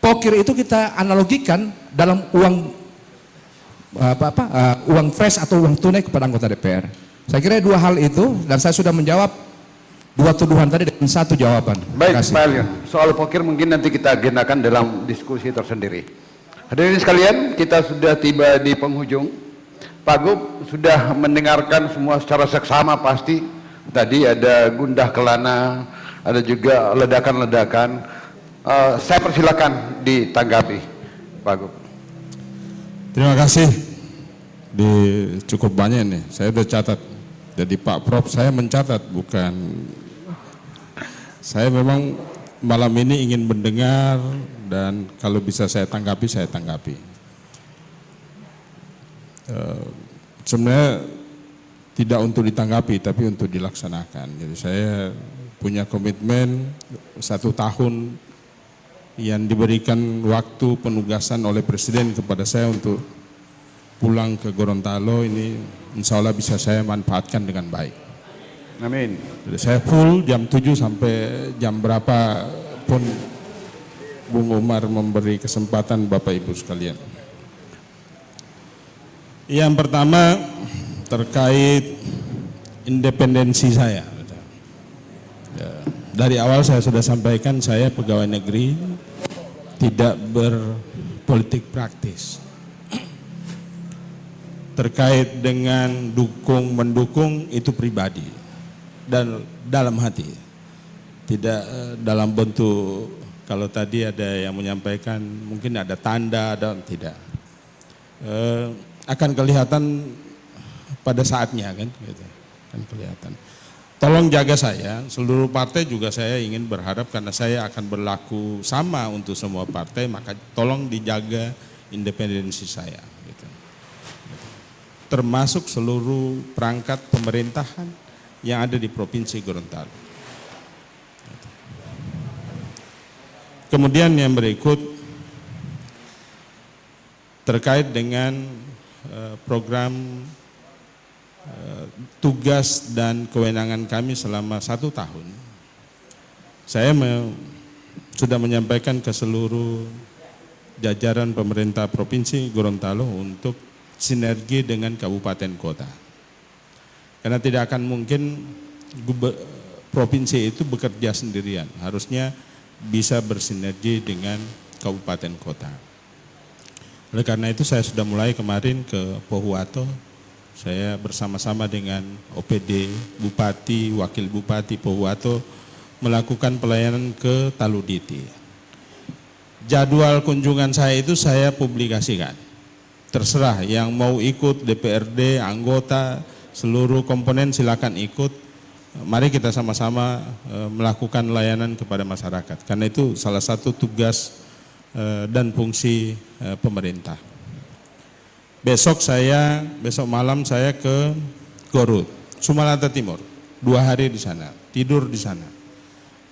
G: pokir itu kita analogikan dalam uang fresh atau uang tunai kepada anggota DPR. Saya kira 2 hal itu, dan saya sudah menjawab dua tuduhan tadi dengan satu jawaban. Terima
A: Baik,
G: kasih.
A: Pak Alion. Soal pokir mungkin nanti kita agendakan dalam diskusi tersendiri. Hadirin sekalian, kita sudah tiba di penghujung. Pak Gub sudah mendengarkan semua secara seksama pasti. Tadi ada gundah kelana, ada juga ledakan-ledakan. Saya persilakan ditanggapi, Pak Gub.
H: Terima kasih. Cukup banyak nih, saya udah catat. Jadi Pak Prof saya mencatat, bukan. Saya memang malam ini ingin mendengar dan kalau bisa saya tanggapi, saya tanggapi. Sebenarnya tidak untuk ditanggapi, tapi untuk dilaksanakan. Jadi saya punya komitmen 1 tahun yang diberikan waktu penugasan oleh Presiden kepada saya untuk pulang ke Gorontalo ini, insya Allah bisa saya manfaatkan dengan baik.
A: Amin.
H: Jadi saya full jam 7 sampai jam berapa pun Bung Umar memberi kesempatan Bapak Ibu sekalian. Yang pertama terkait independensi saya. Ya, dari awal saya sudah sampaikan saya pegawai negeri tidak berpolitik praktis. Terkait dengan mendukung itu pribadi dan dalam hati, tidak dalam bentuk kalau tadi ada yang menyampaikan mungkin ada tanda dan tidak, akan kelihatan pada saatnya kan, gitu. Akan kelihatan. Tolong jaga saya, seluruh partai juga saya ingin berharap karena saya akan berlaku sama untuk semua partai, maka tolong dijaga independensi saya. Gitu. Termasuk seluruh perangkat pemerintahan yang ada di Provinsi Gorontalo. Kemudian yang berikut terkait dengan program tugas dan kewenangan kami selama 1 tahun. Saya sudah menyampaikan ke seluruh jajaran pemerintah Provinsi Gorontalo untuk sinergi dengan kabupaten kota. Karena tidak akan mungkin provinsi itu bekerja sendirian, harusnya bisa bersinergi dengan kabupaten kota. Oleh karena itu saya sudah mulai kemarin ke Pohuwato, saya bersama-sama dengan OPD, Bupati, Wakil Bupati Pohuwato melakukan pelayanan ke Taluditi. Jadwal kunjungan saya itu saya publikasikan. Terserah yang mau ikut DPRD, anggota, seluruh komponen silakan ikut. Mari kita sama-sama melakukan layanan kepada masyarakat. Karena itu salah satu tugas dan fungsi pemerintah. Besok malam saya ke Garut, Sumatera Timur, 2 hari di sana, tidur di sana.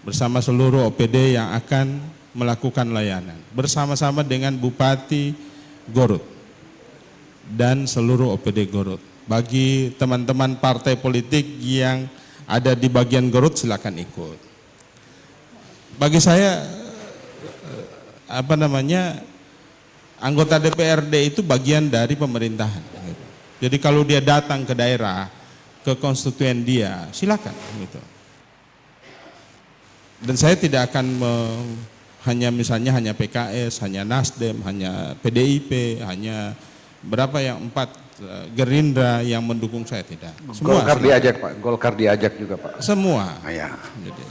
H: Bersama seluruh OPD yang akan melakukan layanan. Bersama-sama dengan Bupati Garut dan seluruh OPD Garut. Bagi teman-teman partai politik yang ada di bagian Garut silakan ikut. Bagi saya anggota DPRD itu bagian dari pemerintahan. Jadi kalau dia datang ke daerah, ke konstituen dia, silakan gitu. Dan saya tidak akan hanya PKS, hanya Nasdem, hanya PDIP, hanya berapa yang 4 Gerindra yang mendukung saya, tidak. Semua.
A: Golkar diajak Pak, Golkar diajak juga Pak.
H: Semua.
A: Ya.
H: Jadi,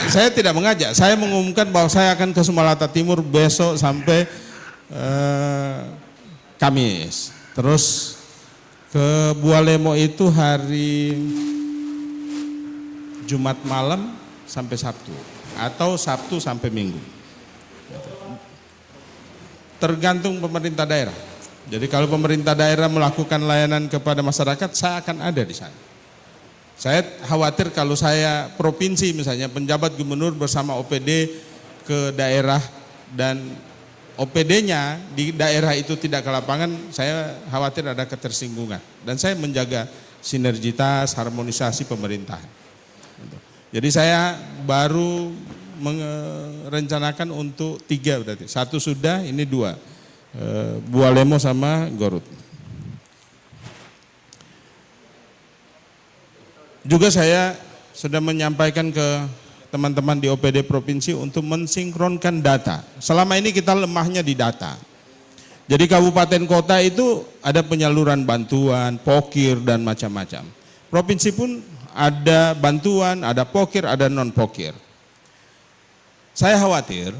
H: saya tidak mengajak, saya mengumumkan bahwa saya akan ke Sumatera Timur besok sampai Kamis. Terus ke Bualemo itu hari Jumat malam sampai Sabtu atau Sabtu sampai Minggu. Tergantung pemerintah daerah. Jadi kalau pemerintah daerah melakukan layanan kepada masyarakat, saya akan ada di sana. Saya khawatir kalau saya provinsi misalnya penjabat gubernur bersama OPD ke daerah dan OPD-nya di daerah itu tidak ke lapangan, saya khawatir ada ketersinggungan. Dan saya menjaga sinergitas, harmonisasi pemerintahan. Jadi saya baru merencanakan untuk 3 berarti. 1 sudah, ini 2. Bualemo sama Garut. Juga saya sudah menyampaikan ke teman-teman di OPD Provinsi untuk mensinkronkan data. Selama ini kita lemahnya di data. Jadi kabupaten kota itu ada penyaluran bantuan, pokir dan macam-macam. Provinsi pun ada bantuan, ada pokir, ada non-pokir. Saya khawatir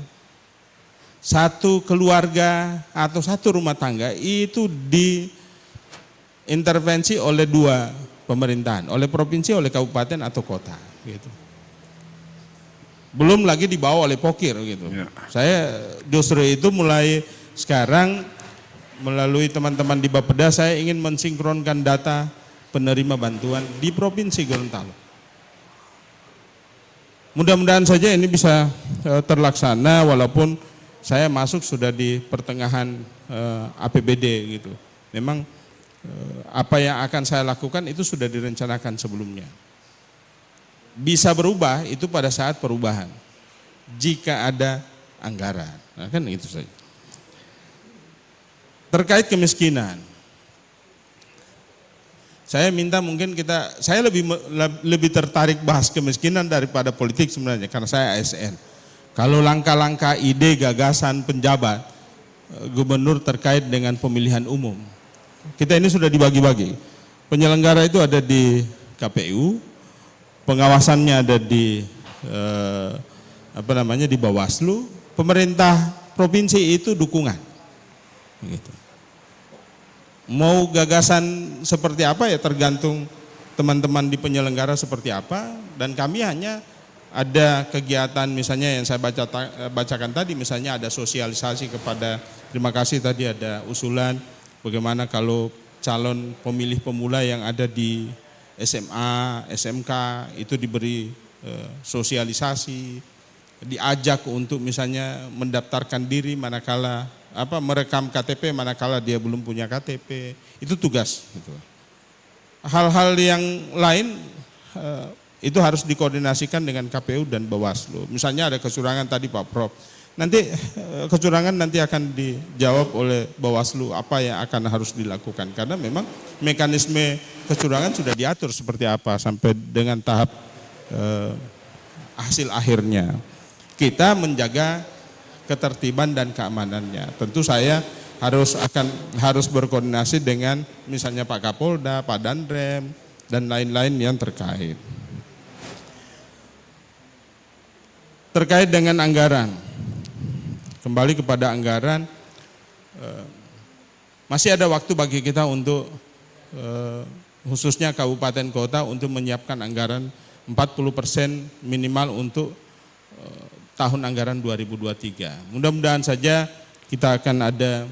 H: satu keluarga atau satu rumah tangga itu diintervensi oleh dua pemerintahan, oleh provinsi, oleh kabupaten atau kota gitu. Belum lagi dibawa oleh pokir gitu.
A: Ya.
H: Saya justru itu mulai sekarang melalui teman-teman di Bapeda saya ingin mensinkronkan data penerima bantuan di Provinsi Gorontalo. Mudah-mudahan saja ini bisa terlaksana walaupun saya masuk sudah di pertengahan APBD gitu. Memang apa yang akan saya lakukan itu sudah direncanakan sebelumnya. Bisa berubah itu pada saat perubahan. Jika ada anggaran. Nah, kan itu saja. Terkait kemiskinan. Saya minta mungkin saya lebih tertarik bahas kemiskinan daripada politik sebenarnya karena saya ASN. Kalau langkah-langkah ide, gagasan penjabat gubernur terkait dengan pemilihan umum. Kita ini sudah dibagi-bagi. Penyelenggara itu ada di KPU, pengawasannya ada di di Bawaslu, pemerintah provinsi itu dukungan. Gitu. Mau gagasan seperti apa ya tergantung teman-teman di penyelenggara seperti apa, dan kami hanya ada kegiatan misalnya yang saya bacakan tadi, misalnya ada sosialisasi kepada, terima kasih tadi ada usulan bagaimana kalau calon pemilih pemula yang ada di SMA, SMK itu diberi sosialisasi, diajak untuk misalnya mendaftarkan diri manakala merekam KTP manakala dia belum punya KTP, itu tugas. Gitu. Hal-hal yang lain itu harus dikoordinasikan dengan KPU dan Bawaslu. Misalnya ada kecurangan tadi Pak Prof. Nanti kecurangan nanti akan dijawab oleh Bawaslu apa yang akan harus dilakukan. Karena memang mekanisme kecurangan sudah diatur seperti apa sampai dengan tahap hasil akhirnya. Kita menjaga ketertiban dan keamanannya. Tentu saya harus berkoordinasi dengan misalnya Pak Kapolda, Pak Danrem, dan lain-lain yang terkait. Terkait dengan anggaran, kembali kepada anggaran, masih ada waktu bagi kita untuk khususnya kabupaten kota untuk menyiapkan anggaran 40% minimal untuk tahun anggaran 2023. Mudah-mudahan saja kita akan ada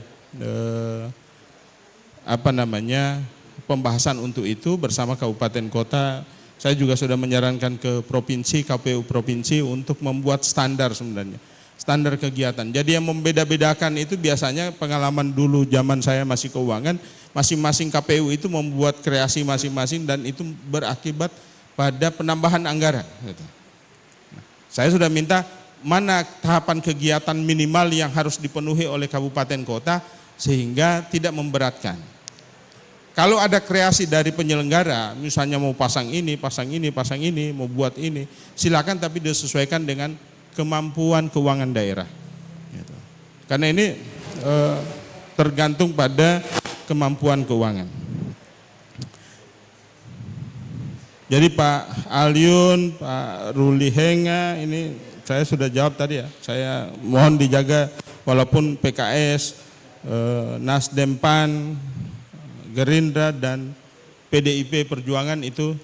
H: pembahasan untuk itu bersama kabupaten kota. Saya juga sudah menyarankan ke provinsi, KPU provinsi untuk membuat standar sebenarnya. Standar kegiatan. Jadi yang membeda-bedakan itu biasanya pengalaman dulu zaman saya masih keuangan, masing-masing KPU itu membuat kreasi masing-masing dan itu berakibat pada penambahan anggaran. Saya sudah minta mana tahapan kegiatan minimal yang harus dipenuhi oleh kabupaten kota sehingga tidak memberatkan. Kalau ada kreasi dari penyelenggara, misalnya mau pasang ini, mau buat ini, silakan tapi disesuaikan dengan kemampuan keuangan daerah. Karena ini tergantung pada kemampuan keuangan. Jadi Pak Alyun, Pak Ruli Henga, ini saya sudah jawab tadi ya. Saya mohon dijaga walaupun PKS, Nasdem PAN, Gerindra dan PDIP Perjuangan itu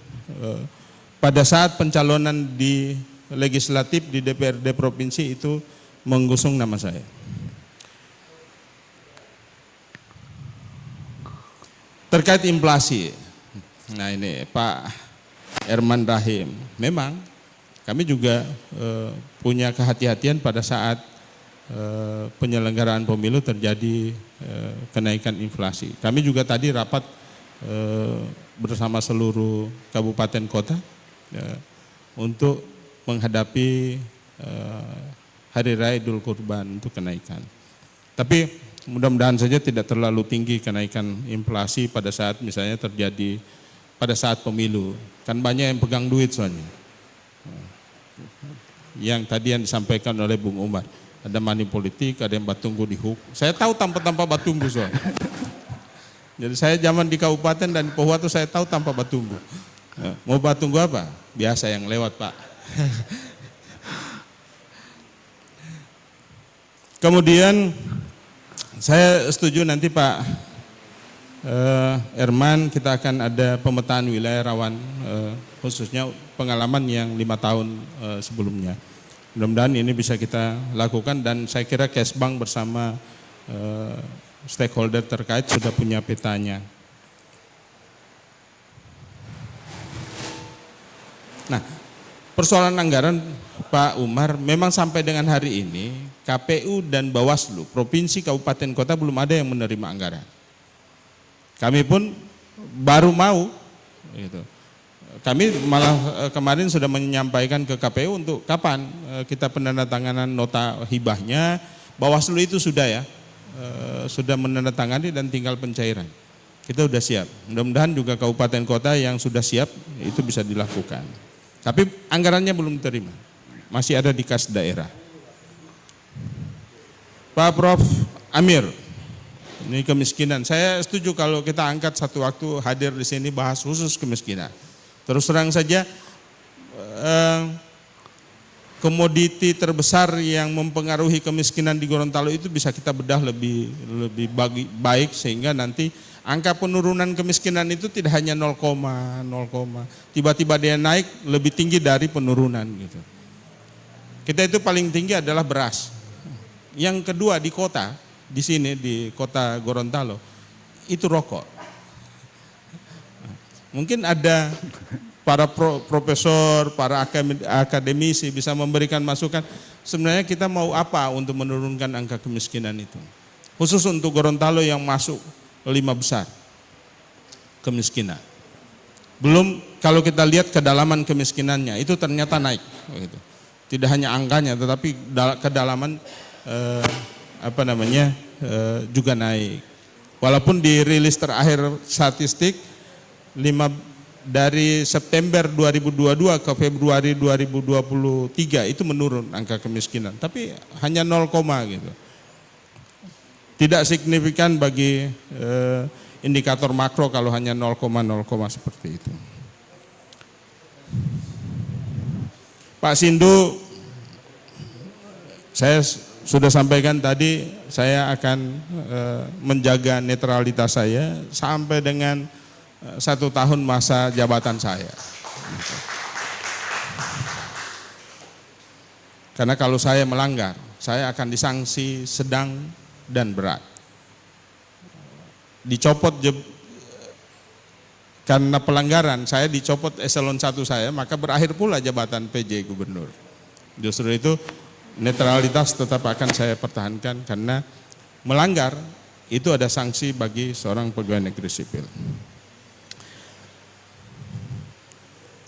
H: pada saat pencalonan di legislatif di DPRD provinsi itu mengusung nama saya. Terkait inflasi, nah ini Pak Herman Rahim, memang kami juga punya kehati-hatian pada saat penyelenggaraan pemilu terjadi kenaikan inflasi. Kami juga tadi rapat bersama seluruh kabupaten kota untuk menghadapi Hari Raya Idul Kurban untuk kenaikan. Tapi mudah-mudahan saja tidak terlalu tinggi kenaikan inflasi pada saat misalnya terjadi pada saat pemilu. Kan banyak yang pegang duit soalnya. Yang tadi yang disampaikan oleh Bung Umar. Ada money politik, ada yang Batunggu di HUK. Saya tahu tanpa Batunggu soal. Jadi saya zaman di kabupaten dan di Pohuwato saya tahu tanpa Batunggu. Mau Batunggu apa? Biasa yang lewat, Pak. Kemudian saya setuju nanti Pak Herman, kita akan ada pemetaan wilayah rawan, khususnya pengalaman yang 5 tahun sebelumnya. Mudah-mudahan ini bisa kita lakukan dan saya kira Kesbang bersama stakeholder terkait sudah punya petanya. Nah, persoalan anggaran Pak Umar, memang sampai dengan hari ini KPU dan Bawaslu, provinsi, kabupaten, kota belum ada yang menerima anggaran. Kami pun baru mau, gitu. Kami malah kemarin sudah menyampaikan ke KPU untuk kapan kita penandatanganan nota hibahnya. Bawaslu itu sudah ya, sudah menandatangani dan tinggal pencairan. Kita sudah siap. Mudah-mudahan juga kabupaten kota yang sudah siap itu bisa dilakukan. Tapi anggarannya belum diterima, masih ada di kas daerah. Pak Prof. Amir, ini kemiskinan. Saya setuju kalau kita angkat satu waktu hadir di sini bahas khusus kemiskinan. Terus terang saja, komoditi terbesar yang mempengaruhi kemiskinan di Gorontalo itu bisa kita bedah lebih baik sehingga nanti angka penurunan kemiskinan itu tidak hanya 0, tiba-tiba dia naik lebih tinggi dari penurunan gitu. Kita itu paling tinggi adalah beras. Yang kedua di kota, di sini di kota Gorontalo itu rokok. Mungkin ada para profesor, para akademisi bisa memberikan masukan. Sebenarnya kita mau apa untuk menurunkan angka kemiskinan itu? Khusus untuk Gorontalo yang masuk 5 besar kemiskinan. Belum kalau kita lihat kedalaman kemiskinannya itu ternyata naik. Gitu. Tidak hanya angkanya, tetapi kedalaman juga naik. Walaupun dirilis terakhir statistik dari September 2022 ke Februari 2023 itu menurun angka kemiskinan, tapi hanya 0, gitu. Tidak signifikan bagi indikator makro kalau hanya 0, seperti itu. Pak Sindu, saya sudah sampaikan tadi, saya akan menjaga netralitas saya sampai dengan 1 tahun masa jabatan saya. Karena kalau saya melanggar, saya akan disanksi sedang dan berat. Dicopot karena pelanggaran, saya dicopot eselon 1 saya, maka berakhir pula jabatan PJ Gubernur. Justru itu netralitas tetap akan saya pertahankan karena melanggar itu ada sanksi bagi seorang pegawai negeri sipil.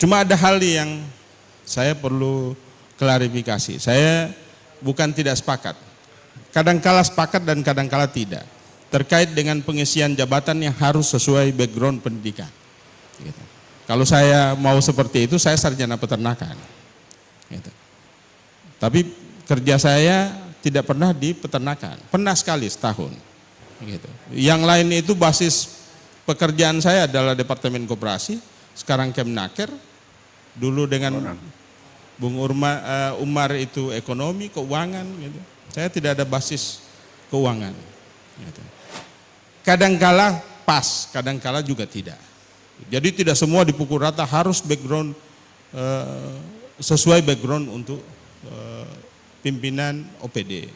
H: Cuma ada hal yang saya perlu klarifikasi. Saya bukan tidak sepakat. Kadangkala sepakat dan kadangkala tidak. Terkait dengan pengisian jabatan yang harus sesuai background pendidikan. Gitu. Kalau saya mau seperti itu, saya sarjana peternakan. Gitu. Tapi kerja saya tidak pernah di peternakan. Pernah sekali setahun. Gitu. Yang lain itu basis pekerjaan saya adalah Departemen Koperasi, sekarang Kemnaker. Dulu dengan Bung Umar itu ekonomi, keuangan, gitu. Saya tidak ada basis keuangan. Gitu. Kadangkala pas, kadangkala juga tidak. Jadi tidak semua dipukul rata, harus background sesuai background untuk pimpinan OPD.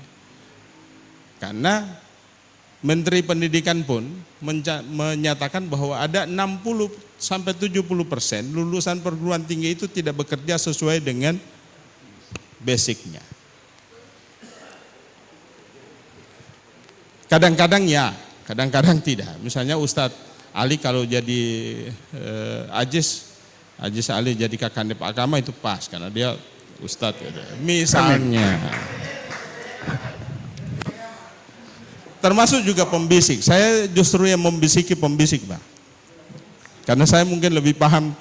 H: Karena Menteri Pendidikan pun menyatakan bahwa ada 60-70% lulusan perguruan tinggi itu tidak bekerja sesuai dengan basicnya. Kadang-kadang ya, kadang-kadang tidak. Misalnya Ustadz Ali kalau jadi Ajis Ali jadi Kakandep Agama itu pas karena dia Ustadz. Gitu. Misalnya. Termasuk juga pembisik. Saya justru yang membisiki pembisik, Pak. Karena saya mungkin lebih paham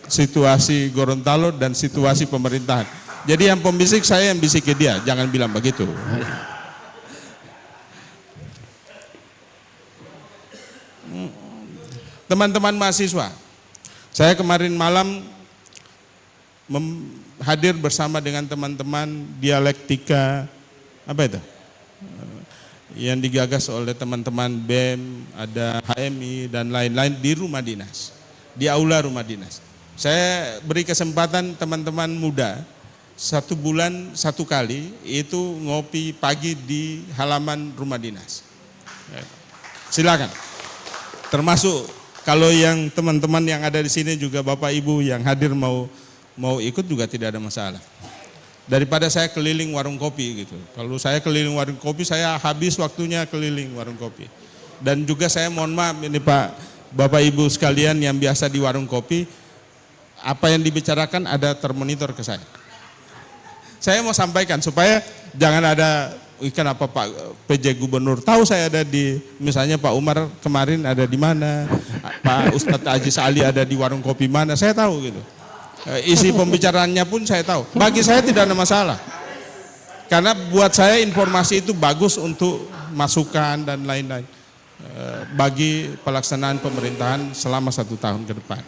H: situasi Gorontalo dan situasi pemerintahan. Jadi yang pembisik saya yang bisik ke dia, jangan bilang begitu. Teman-teman mahasiswa, saya kemarin malam hadir bersama dengan teman-teman dialektika apa itu? Yang digagas oleh teman-teman BEM, ada HMI dan lain-lain di rumah dinas, di aula rumah dinas. Saya beri kesempatan teman-teman muda 1 bulan 1 kali itu ngopi pagi di halaman rumah dinas. Silakan. Termasuk kalau yang teman-teman yang ada di sini juga Bapak Ibu yang hadir mau ikut juga tidak ada masalah. Daripada saya keliling warung kopi gitu. Kalau saya keliling warung kopi, saya habis waktunya keliling warung kopi. Dan juga saya mohon maaf ini Pak, Bapak Ibu sekalian yang biasa di warung kopi, apa yang dibicarakan ada termonitor ke saya. Saya mau sampaikan supaya jangan ada, kenapa Pak PJ Gubernur tahu saya ada di, misalnya Pak Umar kemarin ada di mana, Pak Ustadz Aziz Ali ada di warung kopi mana, saya tahu gitu. Isi pembicaraannya pun saya tahu. Bagi saya tidak ada masalah. Karena buat saya informasi itu bagus untuk masukan dan lain-lain. Bagi pelaksanaan pemerintahan selama 1 tahun ke depan.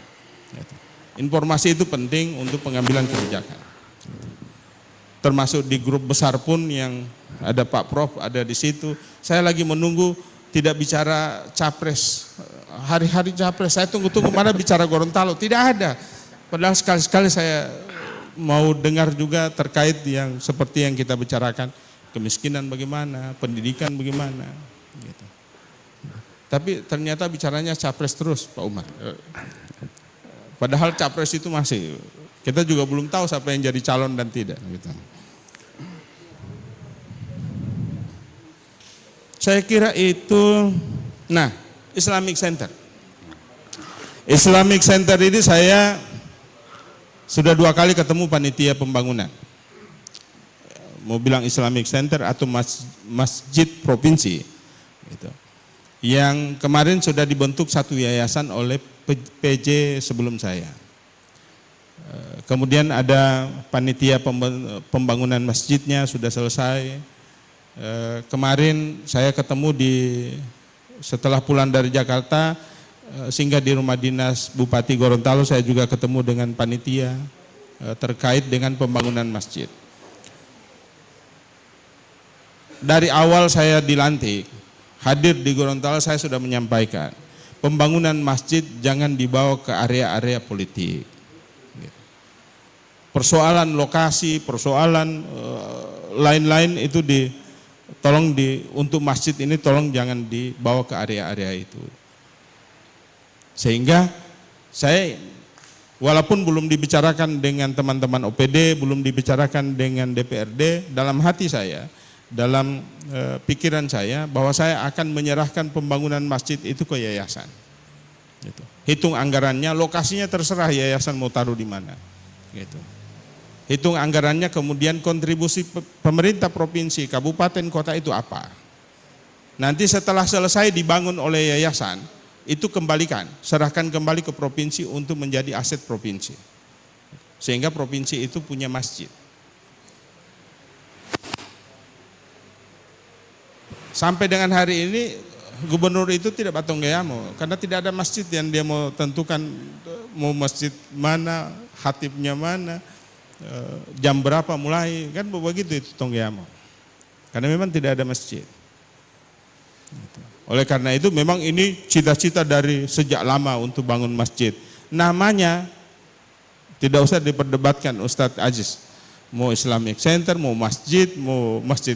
H: Informasi itu penting untuk pengambilan kebijakan. Termasuk di grup besar pun yang ada Pak Prof ada di situ. Saya lagi menunggu tidak bicara capres. Hari-hari capres, saya tunggu-tunggu mana bicara Gorontalo. Tidak ada. Padahal sekali-sekali saya mau dengar juga terkait yang seperti yang kita bicarakan. Kemiskinan bagaimana, pendidikan bagaimana. Gitu. Tapi ternyata bicaranya capres terus Pak Umar. Padahal capres itu masih, kita juga belum tahu siapa yang jadi calon dan tidak. Gitu. Saya kira itu, nah Islamic Center. Islamic Center ini saya sudah 2 kali ketemu panitia pembangunan. Mau bilang Islamic Center atau masjid provinsi. Gitu. Yang kemarin sudah dibentuk satu yayasan oleh PJ sebelum saya. Kemudian ada panitia pembangunan masjidnya sudah selesai. Kemarin saya ketemu setelah pulang dari Jakarta, sehingga di rumah dinas Bupati Gorontalo saya juga ketemu dengan panitia terkait dengan pembangunan masjid. Dari awal saya dilantik, hadir di Gorontalo saya sudah menyampaikan, pembangunan masjid jangan dibawa ke area-area politik. Persoalan lokasi, persoalan lain-lain itu untuk masjid ini tolong jangan dibawa ke area-area itu. Sehingga saya walaupun belum dibicarakan dengan teman-teman OPD, belum dibicarakan dengan DPRD, dalam hati saya, dalam pikiran saya bahwa saya akan menyerahkan pembangunan masjid itu ke yayasan. Gitu. Hitung anggarannya, lokasinya terserah yayasan mau taruh di mana. Gitu. Hitung anggarannya, kemudian kontribusi pemerintah provinsi, kabupaten, kota itu apa. Nanti setelah selesai dibangun oleh yayasan, itu kembalikan, serahkan kembali ke provinsi untuk menjadi aset provinsi. Sehingga provinsi itu punya masjid. Sampai dengan hari ini gubernur itu tidak patung gayamo karena tidak ada masjid yang dia mau tentukan mau masjid mana, khatibnya mana, jam berapa mulai, kan begitu itu Tonggeyamo. Karena memang tidak ada masjid. Oleh karena itu memang ini cita-cita dari sejak lama untuk bangun masjid. Namanya tidak usah diperdebatkan Ustadz Aziz. Mau Islamic Center, mau masjid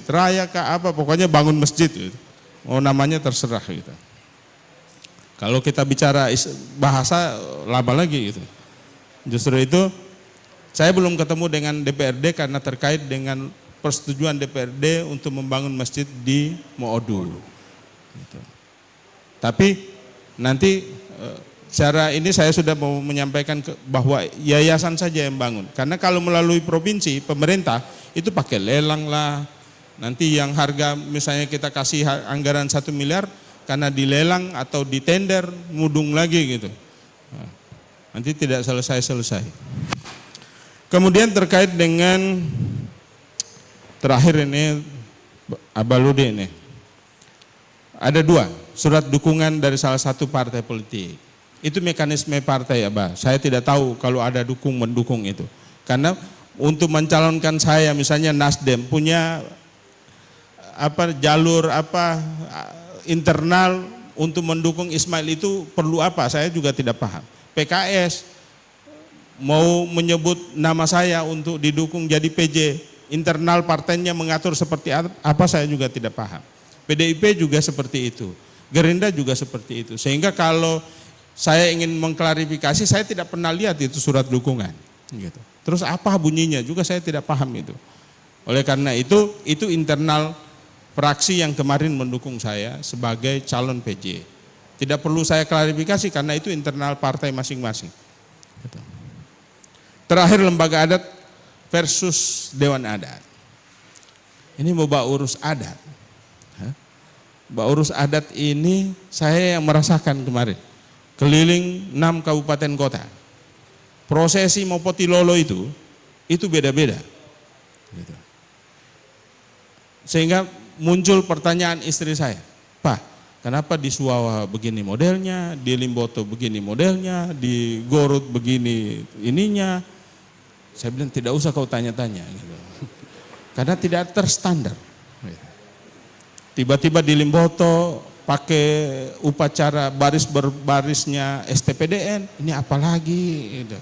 H: raya kah apa, pokoknya bangun masjid gitu. Mau namanya terserah gitu. Kalau kita bicara bahasa lama lagi gitu. Justru itu saya belum ketemu dengan DPRD karena terkait dengan persetujuan DPRD untuk membangun masjid di Moodu. Gitu. Tapi nanti secara ini saya sudah mau menyampaikan bahwa yayasan saja yang bangun. Karena kalau melalui provinsi, pemerintah itu pakai lelang lah. Nanti yang harga misalnya kita kasih anggaran 1 miliar karena dilelang atau ditender mudung lagi gitu. Nanti tidak selesai-selesai. Kemudian terkait dengan terakhir ini Abaludi ini. Ada 2 surat dukungan dari salah satu partai politik. Itu mekanisme partai, Abah. Saya tidak tahu kalau ada mendukung itu. Karena untuk mencalonkan saya, misalnya Nasdem punya jalur internal untuk mendukung Ismail itu perlu apa? Saya juga tidak paham. PKS mau menyebut nama saya untuk didukung jadi PJ, internal partainya mengatur seperti apa, saya juga tidak paham. PDIP juga seperti itu, Gerindra juga seperti itu. Sehingga kalau saya ingin mengklarifikasi, saya tidak pernah lihat itu surat dukungan. Gitu. Terus apa bunyinya juga saya tidak paham itu. Oleh karena itu internal fraksi yang kemarin mendukung saya sebagai calon PJ. Tidak perlu saya klarifikasi karena itu internal partai masing-masing. Gitu. Terakhir lembaga adat versus Dewan Adat. Ini mau bawa urus adat. Bawa urus adat ini saya yang merasakan kemarin. Keliling 6 kabupaten kota. Prosesi mau potilolo itu beda-beda. Gitu. Sehingga muncul pertanyaan istri saya, Pak, kenapa di Suwawa begini modelnya, di Limboto begini modelnya, di Gorut begini ininya. Saya bilang tidak usah kau tanya-tanya. Gitu. Karena tidak terstandar. Tiba-tiba di Limboto pakai upacara baris berbarisnya STPDN, ini apa lagi? Gitu.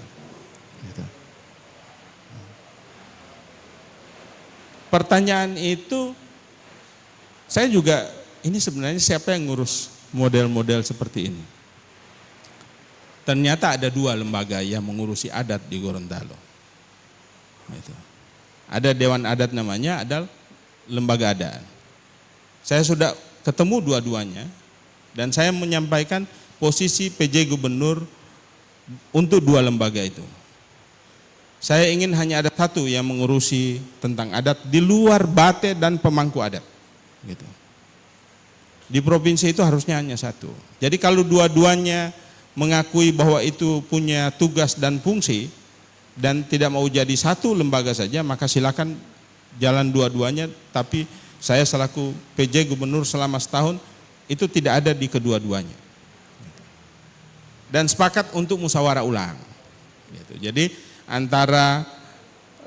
H: Pertanyaan itu, saya juga, ini sebenarnya siapa yang ngurus model-model seperti ini? Ternyata ada 2 lembaga yang mengurusi adat di Gorontalo. Gitu. Ada Dewan Adat namanya, ada lembaga adat. Saya sudah ketemu dua-duanya dan saya menyampaikan posisi PJ Gubernur untuk 2 lembaga itu. Saya ingin hanya ada 1 yang mengurusi tentang adat di luar Bate dan pemangku adat. Gitu. Di provinsi itu harusnya hanya 1. Jadi kalau dua-duanya mengakui bahwa itu punya tugas dan fungsi dan tidak mau jadi 1 lembaga saja, maka silakan jalan dua-duanya, tapi saya selaku PJ Gubernur selama setahun itu tidak ada di kedua-duanya. Dan sepakat untuk musyawarah ulang. Gitu. Jadi antara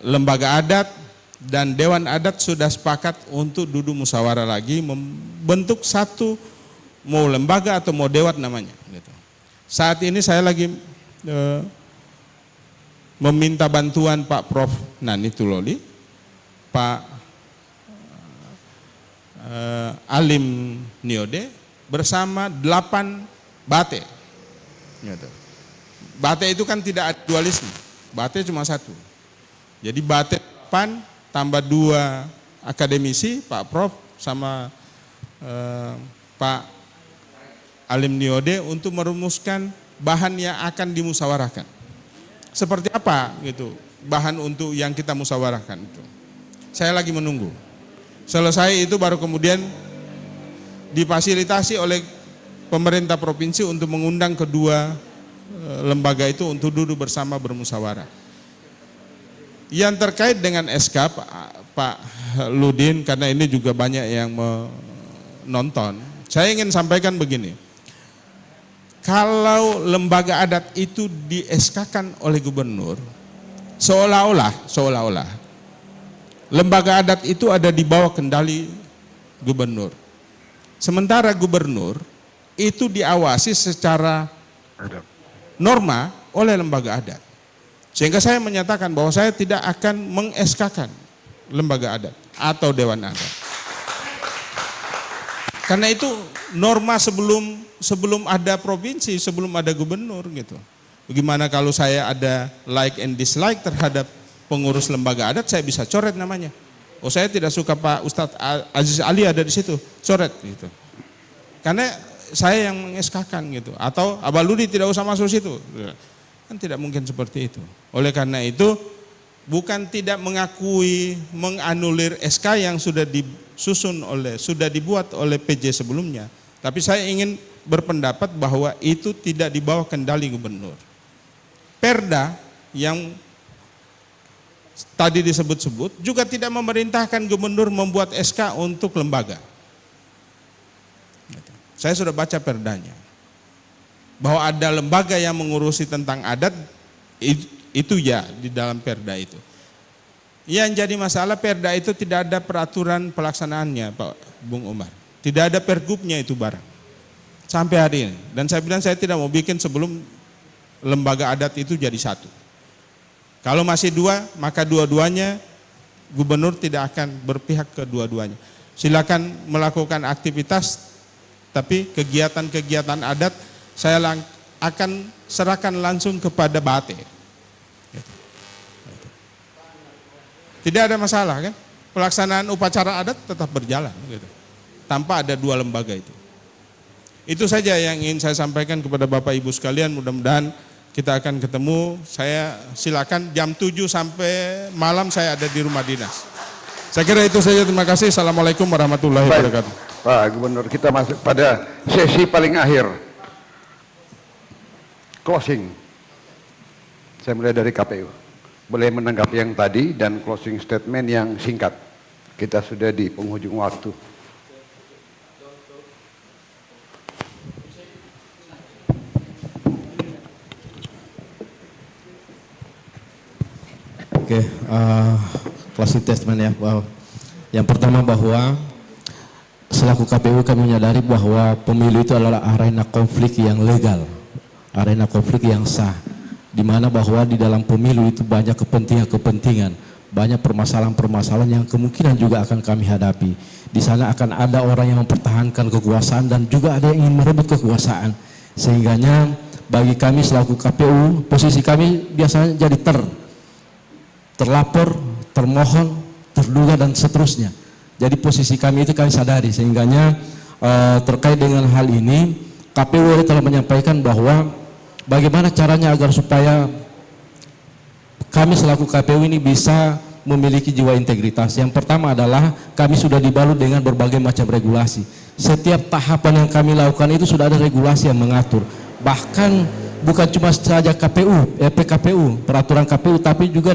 H: lembaga adat dan Dewan Adat sudah sepakat untuk duduk musyawarah lagi, membentuk 1 mau lembaga atau mau dewan namanya. Gitu. Saat ini saya lagi meminta bantuan Pak Prof. Nani Tuloli, Pak Alim Niode bersama 8 Bate. Gitu. Bate itu kan tidak ada dualisme, Bate cuma 1. Jadi Bate 8 tambah 2 akademisi, Pak Prof sama Pak Alim Niode untuk merumuskan bahan yang akan dimusyawarahkan. Seperti apa gitu bahan untuk yang kita musyawarahkan itu. Saya lagi menunggu. Selesai itu baru kemudian difasilitasi oleh pemerintah provinsi untuk mengundang kedua lembaga itu untuk duduk bersama bermusyawarah. Yang terkait dengan SK Pak Ludin, karena ini juga banyak yang menonton, saya ingin sampaikan begini. Kalau lembaga adat itu di SK-kan oleh gubernur, seolah-olah lembaga adat itu ada di bawah kendali gubernur. Sementara gubernur itu diawasi secara norma oleh lembaga adat. Sehingga saya menyatakan bahwa saya tidak akan meng-SK-kan lembaga adat atau Dewan Adat. Karena itu norma sebelum ada provinsi, sebelum ada gubernur gitu. Bagaimana kalau saya ada like and dislike terhadap pengurus lembaga adat, saya bisa coret namanya. Oh, saya tidak suka Pak Ustadz Aziz Ali ada di situ, coret gitu. Karena saya yang meng-SK-kan gitu. Atau Abaludi tidak usah masuk situ. Kan tidak mungkin seperti itu. Oleh karena itu bukan tidak mengakui, menganulir SK yang sudah sudah dibuat oleh PJ sebelumnya. Tapi saya ingin berpendapat bahwa itu tidak di bawah kendali gubernur. Perda yang tadi disebut-sebut juga tidak memerintahkan gubernur membuat SK untuk lembaga. Saya sudah baca perdanya. Bahwa ada lembaga yang mengurusi tentang adat, itu ya di dalam perda itu. Yang jadi masalah perda itu tidak ada peraturan pelaksanaannya Pak Bung Umar. Tidak ada pergubnya itu barang. Sampai hari ini. Dan saya bilang saya tidak mau bikin sebelum lembaga adat itu jadi satu. Kalau masih dua, maka dua-duanya gubernur tidak akan berpihak ke dua-duanya. Silakan melakukan aktivitas, tapi kegiatan-kegiatan adat saya akan serahkan langsung kepada Bate. Tidak ada masalah kan? Pelaksanaan upacara adat tetap berjalan gitu. Tanpa ada dua lembaga itu. Itu saja yang ingin saya sampaikan kepada Bapak Ibu sekalian, mudah-mudahan kita akan ketemu. Saya silakan jam 7 sampai malam saya ada di rumah dinas. Saya kira itu saja, terima kasih. Assalamualaikum warahmatullahi wabarakatuh.
A: Pak Gubernur, kita masuk pada sesi paling akhir. Closing. Saya mulai dari KPU. Boleh menanggapi yang tadi dan closing statement yang singkat. Kita sudah di penghujung waktu.
C: Oke, closing statement ya. Yang pertama bahwa selaku KPU kami menyadari bahwa pemilu itu adalah arena konflik yang legal, arena konflik yang sah, di mana bahwa di dalam pemilu itu banyak kepentingan-kepentingan, banyak permasalahan-permasalahan yang kemungkinan juga akan kami hadapi. Di sana akan ada orang yang mempertahankan kekuasaan dan juga ada yang ingin merebut kekuasaan. Sehingganya bagi kami selaku KPU, posisi kami biasanya jadi terlapor, termohon, terduga dan seterusnya. Jadi posisi kami itu kami sadari, sehingganya terkait dengan hal ini KPU telah menyampaikan bahwa bagaimana caranya agar supaya kami selaku KPU ini bisa memiliki jiwa integritas. Yang pertama adalah kami sudah dibalut dengan berbagai macam regulasi. Setiap tahapan yang kami lakukan itu sudah ada regulasi yang mengatur. Bahkan bukan cuma saja PKPU, peraturan KPU, tapi juga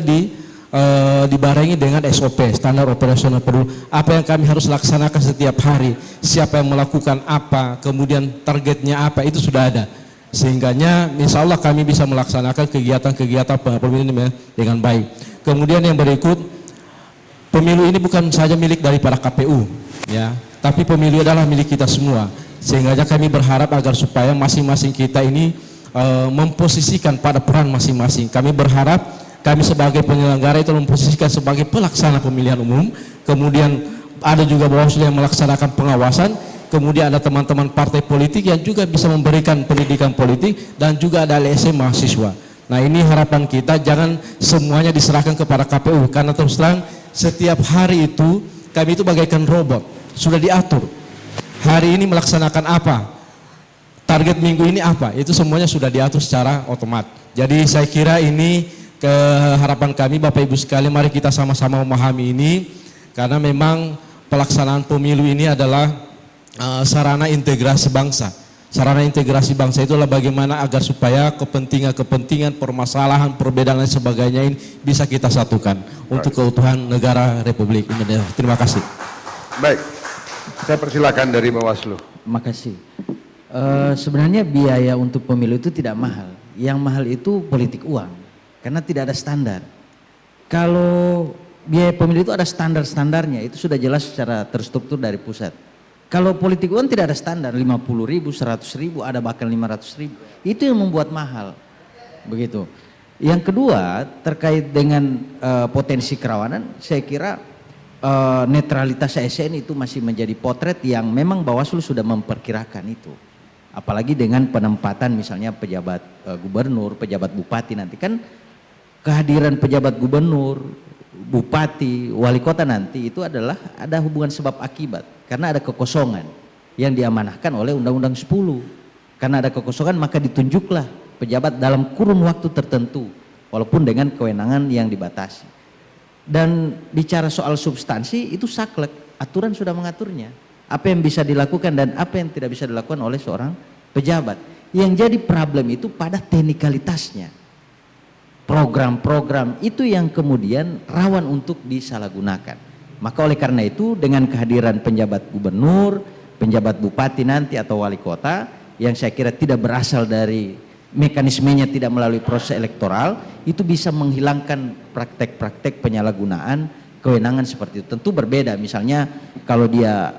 C: dibarengi dengan SOP, standar operasional perlu. Apa yang kami harus laksanakan setiap hari, siapa yang melakukan apa, kemudian targetnya apa, itu sudah ada. Sehingganya insya Allah kami bisa melaksanakan kegiatan-kegiatan pemilu ini dengan baik. Kemudian yang berikut, pemilu ini bukan saja milik daripada KPU, ya, tapi pemilu adalah milik kita semua. Sehingga kami berharap agar supaya masing-masing kita ini memposisikan pada peran masing-masing. Kami berharap kami sebagai penyelenggara itu memposisikan sebagai pelaksana pemilihan umum, kemudian ada juga Bawaslu yang melaksanakan pengawasan, kemudian ada teman-teman partai politik yang juga bisa memberikan pendidikan politik, dan juga ada LSM mahasiswa. Nah, ini harapan kita, jangan semuanya diserahkan kepada KPU, karena terus terang setiap hari itu kami itu bagaikan robot, sudah diatur. Hari ini melaksanakan apa, target minggu ini apa, itu semuanya sudah diatur secara otomatis. Jadi saya kira ini harapan kami Bapak Ibu sekalian, mari kita sama-sama memahami ini, karena memang pelaksanaan pemilu ini adalah sarana integrasi bangsa. Sarana integrasi bangsa itulah bagaimana agar supaya kepentingan-kepentingan, permasalahan, perbedaan dan sebagainya ini bisa kita satukan untuk keutuhan negara Republik Indonesia. Terima kasih.
A: Baik, saya persilakan dari Bawaslu.
I: Makasih. Sebenarnya biaya untuk pemilu itu tidak mahal. Yang mahal itu politik uang, karena tidak ada standar. Kalau biaya pemilu itu ada standar-standarnya, itu sudah jelas secara terstruktur dari pusat. Kalau politik uang tidak ada standar, 50.000, 100.000, ada bahkan 500.000. Itu yang membuat mahal. Begitu. Yang kedua, terkait dengan potensi kerawanan, saya kira netralitas ASN itu masih menjadi potret yang memang Bawaslu sudah memperkirakan itu. Apalagi dengan penempatan misalnya pejabat gubernur, pejabat bupati, nanti kan kehadiran pejabat gubernur, bupati, wali kota nanti itu adalah ada hubungan sebab akibat, karena ada kekosongan yang diamanahkan oleh Undang-Undang 10. Karena ada kekosongan maka ditunjuklah pejabat dalam kurun waktu tertentu walaupun dengan kewenangan yang dibatasi. Dan bicara soal substansi itu saklek, aturan sudah mengaturnya. Apa yang bisa dilakukan dan apa yang tidak bisa dilakukan oleh seorang pejabat. Yang jadi problem itu pada teknikalitasnya. program-program itu yang kemudian rawan untuk disalahgunakan. Maka oleh karena itu dengan kehadiran penjabat gubernur, penjabat bupati nanti atau wali kota yang saya kira tidak berasal dari mekanismenya, tidak melalui proses elektoral, itu bisa menghilangkan praktek-praktek penyalahgunaan kewenangan seperti itu. Tentu berbeda, misalnya kalau dia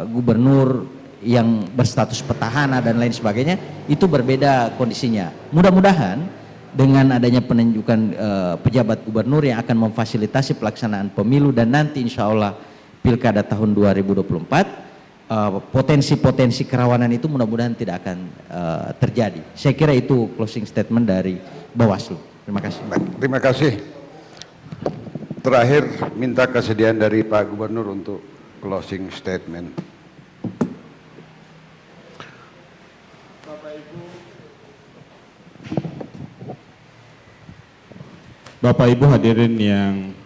I: gubernur yang berstatus petahana dan lain sebagainya, itu berbeda kondisinya. Mudah-mudahan dengan adanya penunjukan pejabat gubernur yang akan memfasilitasi pelaksanaan pemilu dan nanti insya Allah pilkada tahun 2024, potensi-potensi kerawanan itu mudah-mudahan tidak akan terjadi. Saya kira itu closing statement dari Bawaslu. Terima kasih.
A: Terima kasih. Terakhir minta kesediaan dari Pak Gubernur untuk closing statement.
H: Bapak Ibu hadirin yang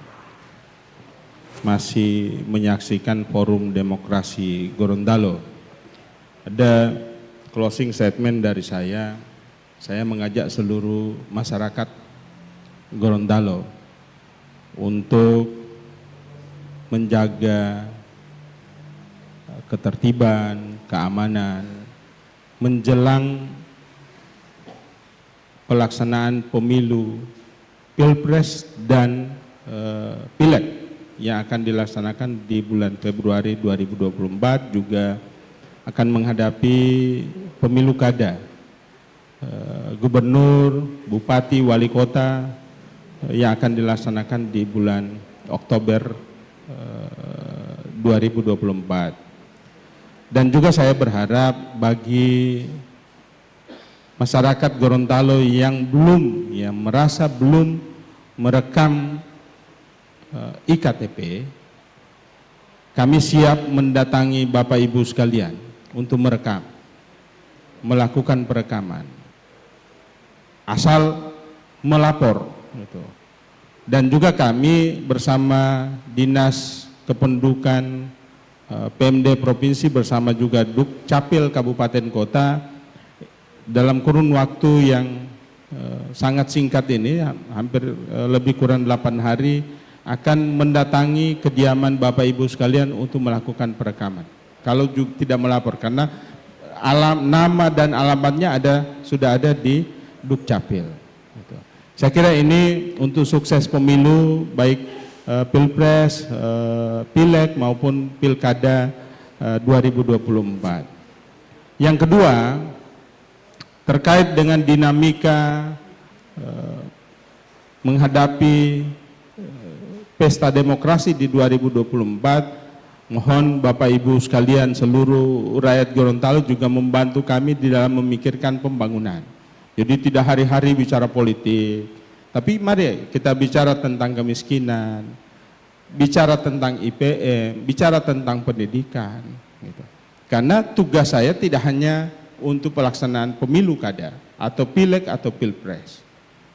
H: masih menyaksikan Forum Demokrasi Gorontalo, ada closing statement dari saya. Saya mengajak seluruh masyarakat Gorontalo untuk menjaga ketertiban, keamanan menjelang pelaksanaan pemilu Pilpres dan Pileg yang akan dilaksanakan di bulan Februari 2024, juga akan menghadapi pemilu kada gubernur, bupati, wali kota yang akan dilaksanakan di bulan Oktober 2024. Dan juga saya berharap bagi masyarakat Gorontalo yang merasa belum merekam iktp, kami siap mendatangi Bapak Ibu sekalian untuk merekam, melakukan perekaman, asal melapor gitu. Dan juga kami bersama Dinas Kependudukan PMD Provinsi bersama juga Dukcapil Kabupaten Kota dalam kurun waktu yang sangat singkat ini, hampir lebih kurang 8 hari, akan mendatangi kediaman Bapak Ibu sekalian untuk melakukan perekaman. Kalau juga tidak melapor, karena nama dan alamatnya sudah ada di Dukcapil. Saya kira ini untuk sukses pemilu, baik Pilpres, Pileg maupun Pilkada 2024. Yang kedua, terkait dengan dinamika menghadapi pesta demokrasi di 2024, mohon Bapak Ibu sekalian seluruh rakyat Gorontalo juga membantu kami di dalam memikirkan pembangunan. Jadi tidak hari-hari bicara politik, tapi mari kita bicara tentang kemiskinan, bicara tentang IPM, bicara tentang pendidikan. Gitu. Karena tugas saya tidak hanya untuk pelaksanaan pemilu kada atau pileg atau pilpres.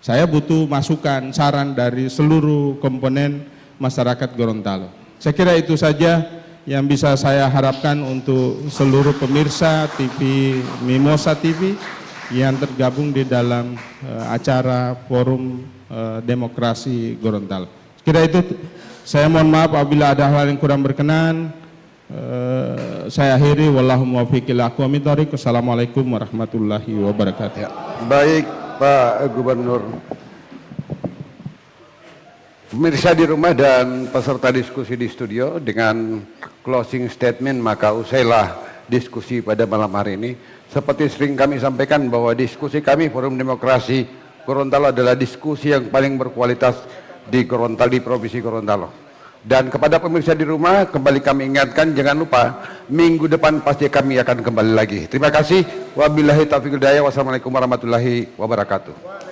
H: Saya butuh masukan, saran dari seluruh komponen masyarakat Gorontalo. Saya kira itu saja yang bisa saya harapkan untuk seluruh pemirsa TV Mimosa TV yang tergabung di dalam acara Forum Demokrasi Gorontalo. Kira itu, saya mohon maaf apabila ada hal yang kurang berkenan. Saya akhiri, wallahu muwaffiq ila aqwamit thoriq. Wassalamualaikum warahmatullahi wabarakatuh.
A: Ya. Baik Pak Gubernur. Pemirsa di rumah dan peserta diskusi di studio, dengan closing statement maka usailah diskusi pada malam hari ini. Seperti sering kami sampaikan bahwa diskusi kami Forum Demokrasi Gorontalo adalah diskusi yang paling berkualitas di Gorontalo, di Provinsi Gorontalo. Dan kepada pemirsa di rumah kembali kami ingatkan, jangan lupa minggu depan pasti kami akan kembali lagi. Terima kasih. Wabillahi taufiq hidayah. Wassalamualaikum warahmatullahi wabarakatuh.